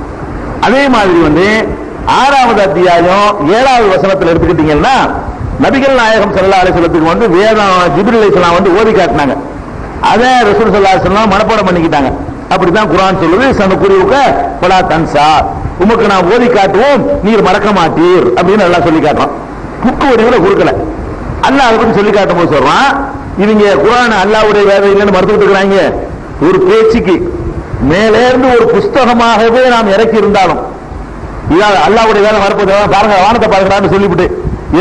அதே மாதிரி 6வது அத்தியாயம் 7வது வசனத்தில் எடுத்துக்கிட்டீங்கன்னா, நபிகள் நாயகம் ஸல்லல்லாஹு அலைஹி வஸல்லத்துக்கு வேதம் ஜிப்ரீல் அலைஹிஸ்ஸலாம் ஓதி காட்டினாங்க. அதை ரசூல் ஸல்லல்லாஹு அலைஹி வஸல்லம் மனப்பாடம் பண்ணிக்கிட்டாங்க. அப்படித்தான் குர்ஆன் சொல்லுது, சனகுரியுக ஃபலா தன்சா, உமக்கு நான் ஓதி காட்டுவோம், நீர் மறக்க மாட்டீர் அப்படின்னு நல்லா சொல்லி காட்டுறான். புக்கு வடிவுல கொடுக்கல. அல்லாஹ் அதை பத்தி சொல்லி காட்டும் போது சொல்றான், இவங்க குர்ஆன் அல்லாஹ்வுடைய வேதம் இல்லைன்னு மறுத்துட்டு இருக்கிறாங்க. ஒரு பேச்சுக்கு மேலே இருந்து ஒரு புஸ்தகமாகவே நாம் இறக்கி இருந்தாலும், அல்லாஹ்வுடைய வேதம் வரப்போது பாருங்க, வானத்தை பார்க்கறான்னு சொல்லிவிட்டு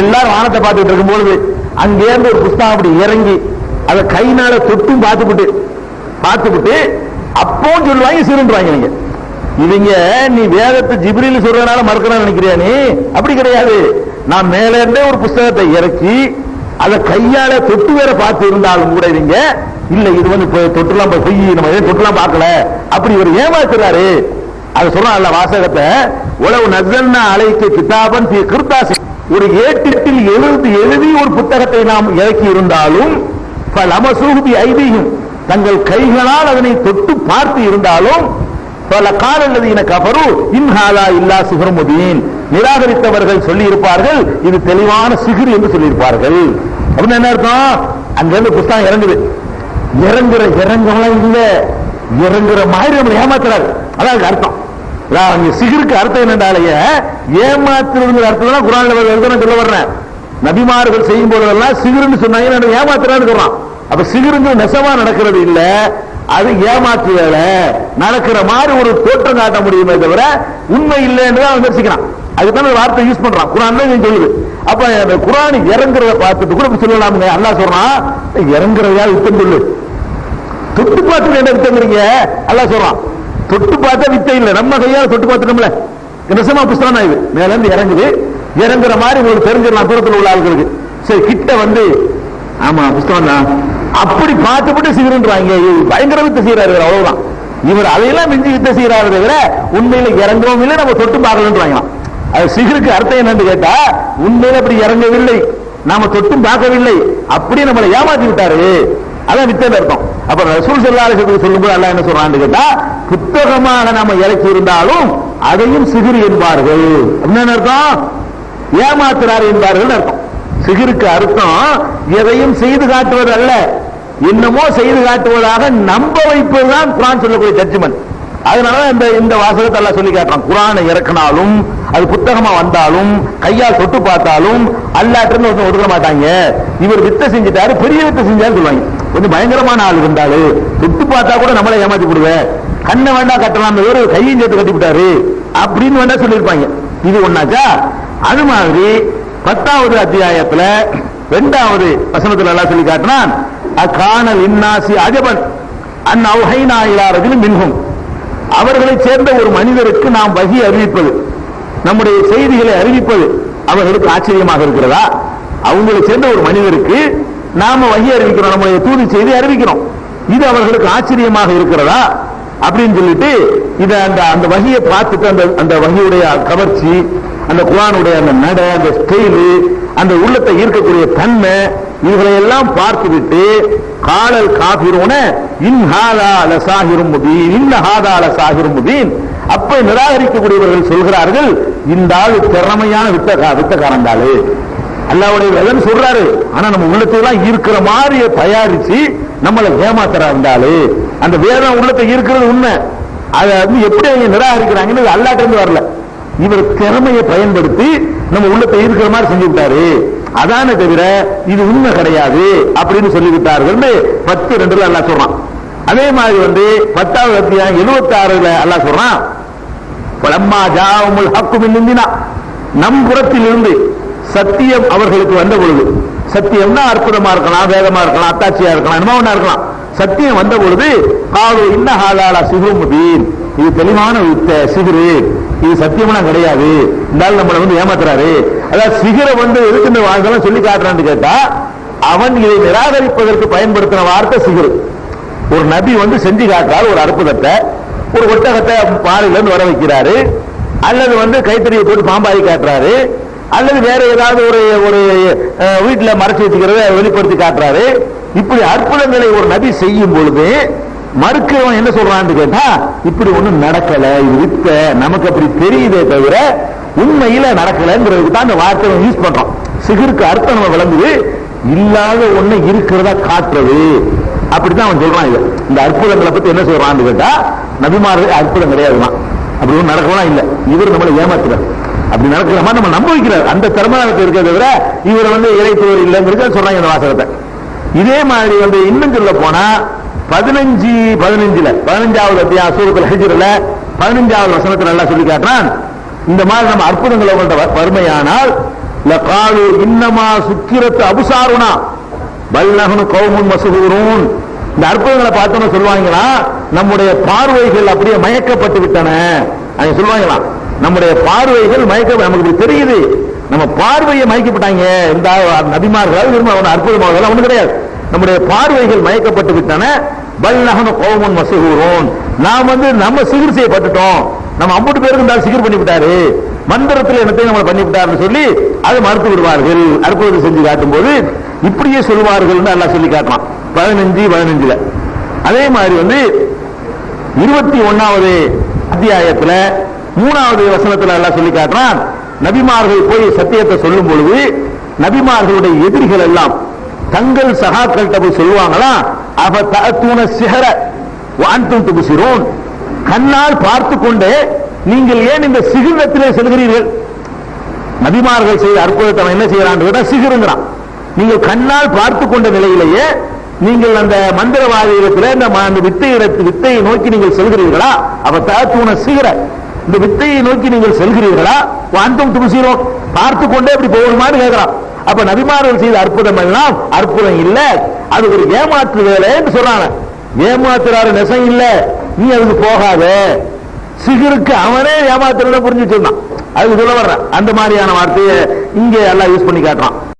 எல்லாரும் வானத்தை பார்த்துட்டு இருக்கும்போது அங்கே இருந்து ஒரு புஸ்தகம் அப்படி இறங்கி அதை கைனால தொட்டும் பார்த்துவிட்டு அப்போ சொல்லுவாங்க சிறுன்றாங்க. நீங்க இவங்க நீ வேதத்தை ஜிப்ரீல் சொல்றதுனால மறக்கணும்னு நினைக்கிறியா? நீ அப்படி கிடையாது. நான் மேல இருந்தே ஒரு புஸ்தகத்தை இறக்கி அதை கையால தொட்டு வேற பார்த்து இருந்தாலும் கூட இவங்க இல்ல, இது தொட்டுலாம் பொய், நம்ம தொட்டுலாம் பார்க்கல, அப்படி ஒரு ஏமாத்துறாரு. அது சொல்ல வாசகத்தை உலவு நஸ்ஸல்னா அலைக்க கிதாபன் ஃபீ கிர்தாஸ், ஒரு ஏட்டில் எழுதி ஒரு புத்தகத்தை நாம் இறக்கி இருந்தாலும் ஃபலமஸூஹு பி ஐதீஹிம், தங்கள் கைகளால் அதனை தொட்டு பார்த்து இருந்தாலும் ஃபலகால அல்லதீன கஃபரு இன் ஹாதா இல்லா சிஹ்ருன் முபீன், நிராகரித்தவர்கள் சொல்லி இருப்பார்கள் இது தெளிவான சிஹ்ர் என்று சொல்லி இருப்பார்கள். அப்படின்னு என்ன அர்த்தம், அங்கிருந்து புத்தகம் இறங்குது, இறங்குறவங்க இல்ல, இறங்குற மாதிரி நம்ம ஏமாத்துறாரு. அதான் அர்த்தம். சிகிருக்கு அர்த்தம் என்னண்டாலேயே ஏமாத்துறதுங்கிற அர்த்தம் தான் குர்ஆன்ல சொல்ல வர்றேன். நபிமார்கள் செய்யும் போதெல்லாம் சிகிருன்னு சொன்னாங்க, ஏமாத்துறான்னு சொல்றான். அப்ப சிகிருங்க நெசமா நடக்கிறது இல்ல, அது ஏமாற்று வேலை நடக்கிற மாதிரி ஒரு தோற்றம் காட்ட முடியுமே தவிர உண்மை இல்லை என்று தான் விமர்சிக்கிறான். அதுதான் வார்த்தை யூஸ் பண்றான். குர்ஆன்ல சொல்லுது. அப்ப அந்த குர்ஆன் இறங்குறத பார்த்துட்டு கூட சொல்லலாமுங்க. அல்லாஹ் சொல்றான், இறங்குறதா யுத்தம் சொல்லு, தொட்டு பார்த்து என்ன யுத்தங்கிறீங்க? அல்லாஹ் சொல்றான், தொட்டு பார்த்தா வித்தை இல்லை, நம்ம கையால தொட்டு பார்த்துட்டோம்ல, நெசமா புஸ்தகம் இது மேல இருந்து இறங்குது, இறங்குற மாதிரி உங்களுக்கு தெரிஞ்சிடலாம் தூரத்தில் உள்ள ஆளுகளுக்கு. சரி கிட்ட ஆமா புஸ்தகம் தான் அப்படி பார்த்துப்பட்டு சிகரன்றாங்க, பயங்கர வித்தை செய்யறாரு அவ்வளவுதான். இவர் அதையெல்லாம் மிஞ்சி வித்தை செய்யறாரு தவிர உண்மையில இறங்கவும் இல்லை, நம்ம தொட்டு பார்க்கலன்றாங்க. அது சிகருக்கு அர்த்தம் என்னன்னு கேட்டா, உண்மையில அப்படி இறங்கவில்லை, நாம தொட்டும் பார்க்கவில்லை, அப்படி நம்மளை ஏமாத்தி விட்டாரு, அதான் வித்தை அர்த்தம். அப்ப ரசூல் ஸல்லல்லாஹு அலைஹி வஸல்லம் சொல்லும்போது அல்லாஹ் என்ன சொல்றான்னு கேட்டா, புத்தகமாக நாம இறக்கி இருந்தாலும் அதையும் சிகிர் என்பார்கள். என்ன அர்த்தம், ஏமாத்துறாரு என்பார்கள் அர்த்தம். சிகிருக்கு அர்த்தம் எதையும் செய்து காட்டுவது அல்ல, என்னமோ செய்து காட்டுவதாக நம்ப வைப்பதுதான் குர்ஆன் சொல்லக்கூடிய ஜட்ஜ்மென்ட். அதனால இந்த வாசகத்தை எல்லாம் சொல்லி காட்டுறான். குர்ஆனை இறக்கினாலும் அது புத்தகமா வந்தாலும் கையால் தொட்டு பார்த்தாலும் அல்லாஹ்ட்ட ஒதுக்க மாட்டாங்க. இவர் வித்தை செஞ்சுட்டாரு, பெரிய வித்தை செஞ்சாரு சொல்லுவாங்க. கொஞ்சம் பயங்கரமான ஆள் இருந்தாலும் தொட்டு பார்த்தா கூட நம்மளை ஏமாத்தி விடுவேன், கண்ணை வேண்டா கட்டலாம், ஒரு கையும் சேர்த்து கட்டி விட்டாரு அப்படின்னு வேண்டா சொல்லியிருப்பாங்க. இது ஒன்னாச்சா? அது மாதிரி 10வது அத்தியாயத்துல 2வது வசனத்துல எல்லாம் சொல்லி காட்டினான், அகானல் இன்னாசி அஜபன் அன் அவ்ஹைனா இலா ரஜுலின் மின்ஹும், அவர்களை சேர்ந்த ஒரு மனிதருக்கு நாம் வகி அறிவிப்பது, நம்முடைய செய்திகளை அறிவிப்பது அவர்களுக்கு ஆச்சரியமாக இருக்கிறதா? அவங்களை சேர்ந்த ஒரு மனிதருக்கு நாம வகி அறிவிக்கிறோம், நம்முடைய தூது செய்தி அறிவிக்கிறோம், இது அவர்களுக்கு ஆச்சரியமாக இருக்கிறதா அப்படின்னு சொல்லிட்டு இத அந்த வகியை பார்த்துட்டு அந்த வகியுடைய கவர்ச்சி, அந்த குர்ஆனுடைய அந்த நட, அந்த ஸ்டைலு, அந்த உள்ளத்தை ஈர்க்கக்கூடிய தன்மை, இவர்களை எல்லாம் பார்த்துவிட்டு காலல் காபிரூன இன் ஹாதா லசாஹிரும் முபீன், இன்ன ஹாதா லசாஹிரும் முபீன், அப்ப நிராகரிக்கக்கூடியவர்கள் சொல்கிறார்கள், இந்த ஆள் திறமையான வித்தக்காரண்டாளு, அல்லாஹ்வுடைய வேதம் சொல்றாரு, ஆனா நம்ம உள்ளத்தை எல்லாம் ஈர்க்கிற மாதிரி தயாரிச்சு நம்மளை ஏமாத்துறா இருந்தாலு, அந்த வேதம் உள்ளத்தை ஈர்க்கிறது உண்மை, அதை எப்படி அவங்க நிராகரிக்கிறாங்கன்னு அல்லாஹ்ட்ட இருந்து வரல, இவர் திறமையை பயன்படுத்தி நம்ம உள்ளத்தை ஈர்க்கிற மாதிரி செஞ்சு விட்டாரு, அதான தவிர இது உண்மை கிடையாது அப்படின்னு சொல்லிவிட்டார்கள் 10:2 அல்லாஹ் சொல்றான். அதே மாதிரி 10வது அத்தியாயம் 76 அல்லாஹ் சொல்றான், பலம்மா ஜாஅஹுல் ஹக்கு மின் இந்தினா, நம் புறத்தில் இருந்து சத்தியம் அவர்களுக்கு வந்த பொழுது, சத்தியம்னா அற்புதமா இருக்கலாம், வேதமா இருக்கலாம், அத்தாட்சியா இருக்கலாம், என்னமோ ஒண்ணா இருக்கலாம், சத்தியம் வந்த பொழுது காலு இன்ன ஹாதா லசிஹ்ரும் முபீன், இது தெளிவான சிகிரு, இது சத்தியம்னா கிடையாது, இருந்தாலும் நம்மளை ஏமாத்துறாரு, அதாவது சிகிரை எதுக்கு இந்த வார்த்தை சொல்லி காட்டுறான்னு கேட்டா, அவன் இதை நிராகரிப்பதற்கு பயன்படுத்தின வார்த்தை சிகிரு. ஒரு நபி செஞ்சு காட்டுறாரு ஒரு அற்புதத்தை, ஒரு ஒட்டகத்தை பாலில இருந்து வர வைக்கிறாரு, அல்லது கைத்தறியை போட்டு பாம்பாகி காட்டுறாரு, அல்லது வேற ஏதாவது ஒரு வீட்டுல மறைச்சு வச்சுக்கிறத வெளிப்படுத்தி காட்டுறாரு. இப்படி அற்புதங்களை ஒரு நபி செய்யும் பொழுது மறுக்கிறவன் என்ன சொல்றான்னு கேட்டா, இப்படி ஒண்ணும் நடக்கல, இது வித்த நமக்கு அப்படி தெரியுதே தவிர உண்மையில நடக்கலங்கிறதுக்கு தான் அந்த வார்த்தையை யூஸ் பண்றோம். சிகிருக்கு அர்த்தம் நம்ம விளங்குது, இல்லாத ஒண்ணு இருக்கிறதா காட்டுறது, அப்படித்தான் அவன் சொல்றான். இது இந்த அற்புதங்களை பத்தி என்ன சொல்றான்னு கேட்டா, நபிமார்கள் அற்புதம் கிடையாதுதான், அப்படி ஒண்ணு நடக்கலாம் இல்ல, இவர் நம்மளை ஏமாத்துறாரு, அப்படி நடக்கிற மாதிரி நம்ம நம்ப வைக்கிறார், அந்த திறமையானத்தை இருக்கிறத விட இவர் இறைத்துவர் இல்லைங்கிறது சொல்றாங்க இந்த வாசகத்தை. இதே மாதிரி இன்னும் சொல்ல போனா 15வது அத்தியாயம் சூரத்துல் ஹிஜ்ர்ல 15வது வசனத்துல எல்லாம் சொல்லி காட்டுறான், இந்த மாதிரி நம்ம அற்புதங்களை வறுமையானால் லகாலு இன்னமா சுக்கிரத்து அபுசாருனா பல் நஹ்னு கௌமுன் மஸ்ஹூரூன், இந்த அற்புதங்களை பார்த்தோம்னு சொல்லுவாங்களா, நம்முடைய பார்வைகள் அப்படியே மயக்கப்பட்டு விட்டன, அவங்க சொல்லுவாங்களாம், நம்முடைய பார்வைகள் நமக்கு தெரியுது, நம்ம பார்வையை மயக்கப்பட்டாங்க, இந்த நபிமார்கள் அற்புதமாக ஒண்ணு கிடையாது, நம்முடைய பார்வைகள் மயக்கப்பட்டு விட்டன, பல் நஹ்னு கௌமுன் மஸ்ஹூரூன், நாம் நம்ம சிகிர் செய்யப்பட்டுட்டோம், நம்ம 50 பேருக்கு இருந்தாலும் சிகிர் பண்ணி விட்டாரு, மந்திரத்தில் என்னத்தையும் நம்ம பண்ணி விட்டாருன்னு சொல்லி அதை மறுத்து விடுவார்கள். அற்புதத்தை செஞ்சு காட்டும் போது இப்படியே சொல்வார்கள் அல்லாஹ் சொல்லி காட்டலாம் 15:15. அதே மாதிரி 21வது அத்தியாயத்துல 3வது வசனத்துல எல்லாம் சொல்லி காட்டுறான், நபிமார்கள் போய் சத்தியத்தை சொல்லும் பொழுது நபிமார்களுடைய எதிரிகள் எல்லாம் தங்கள் சகாக்கள்கிட்ட போய் சொல்லுவாங்களா, அவ தஅத்தூன சிஹர வஅன்தும் துப்சிரூன், கண்ணால் பார்த்து கொண்டே நீங்கள் ஏன் இந்த சிகிரத்திலே செல்கிறீர்கள்? நபிமார்கள் செய்த அற்புதத்தை என்ன செய்யறான், சிகிருங்கிறான். நீங்கள் கண்ணால் பார்த்து கொண்ட நிலையிலேயே நீங்கள் அந்த மந்திரவாதியிடத்தில் அந்த வித்தையை நோக்கி நீங்கள் செல்கிறீர்களா? அவ தஅத்தூன சிஹர, இந்த வித்தையை நோக்கி நீங்கள் செல்கிறீர்களா? வஅன்தும் துப்சிரூன், பார்த்து கொண்டே இப்படி போகணுமான்னு கேட்கிறான். அப்ப நபிமார்கள் செய்த அற்புதம் எல்லாம் அற்புதம் இல்ல, அது ஒரு ஏமாற்று வேலைன்னு சொல்றாங்க. ஏமாத்துறாரு நெசம் இல்ல, நீ அதுக்கு போகாத, சிகிருக்கு அவனே ஏமாத்துறத புரிஞ்சு வச்சிருந்தான், அதுக்கு சொல்ல வர்ற அந்த மாதிரியான வார்த்தையை இங்கே எல்லாம் யூஸ் பண்ணி காட்டுறான்.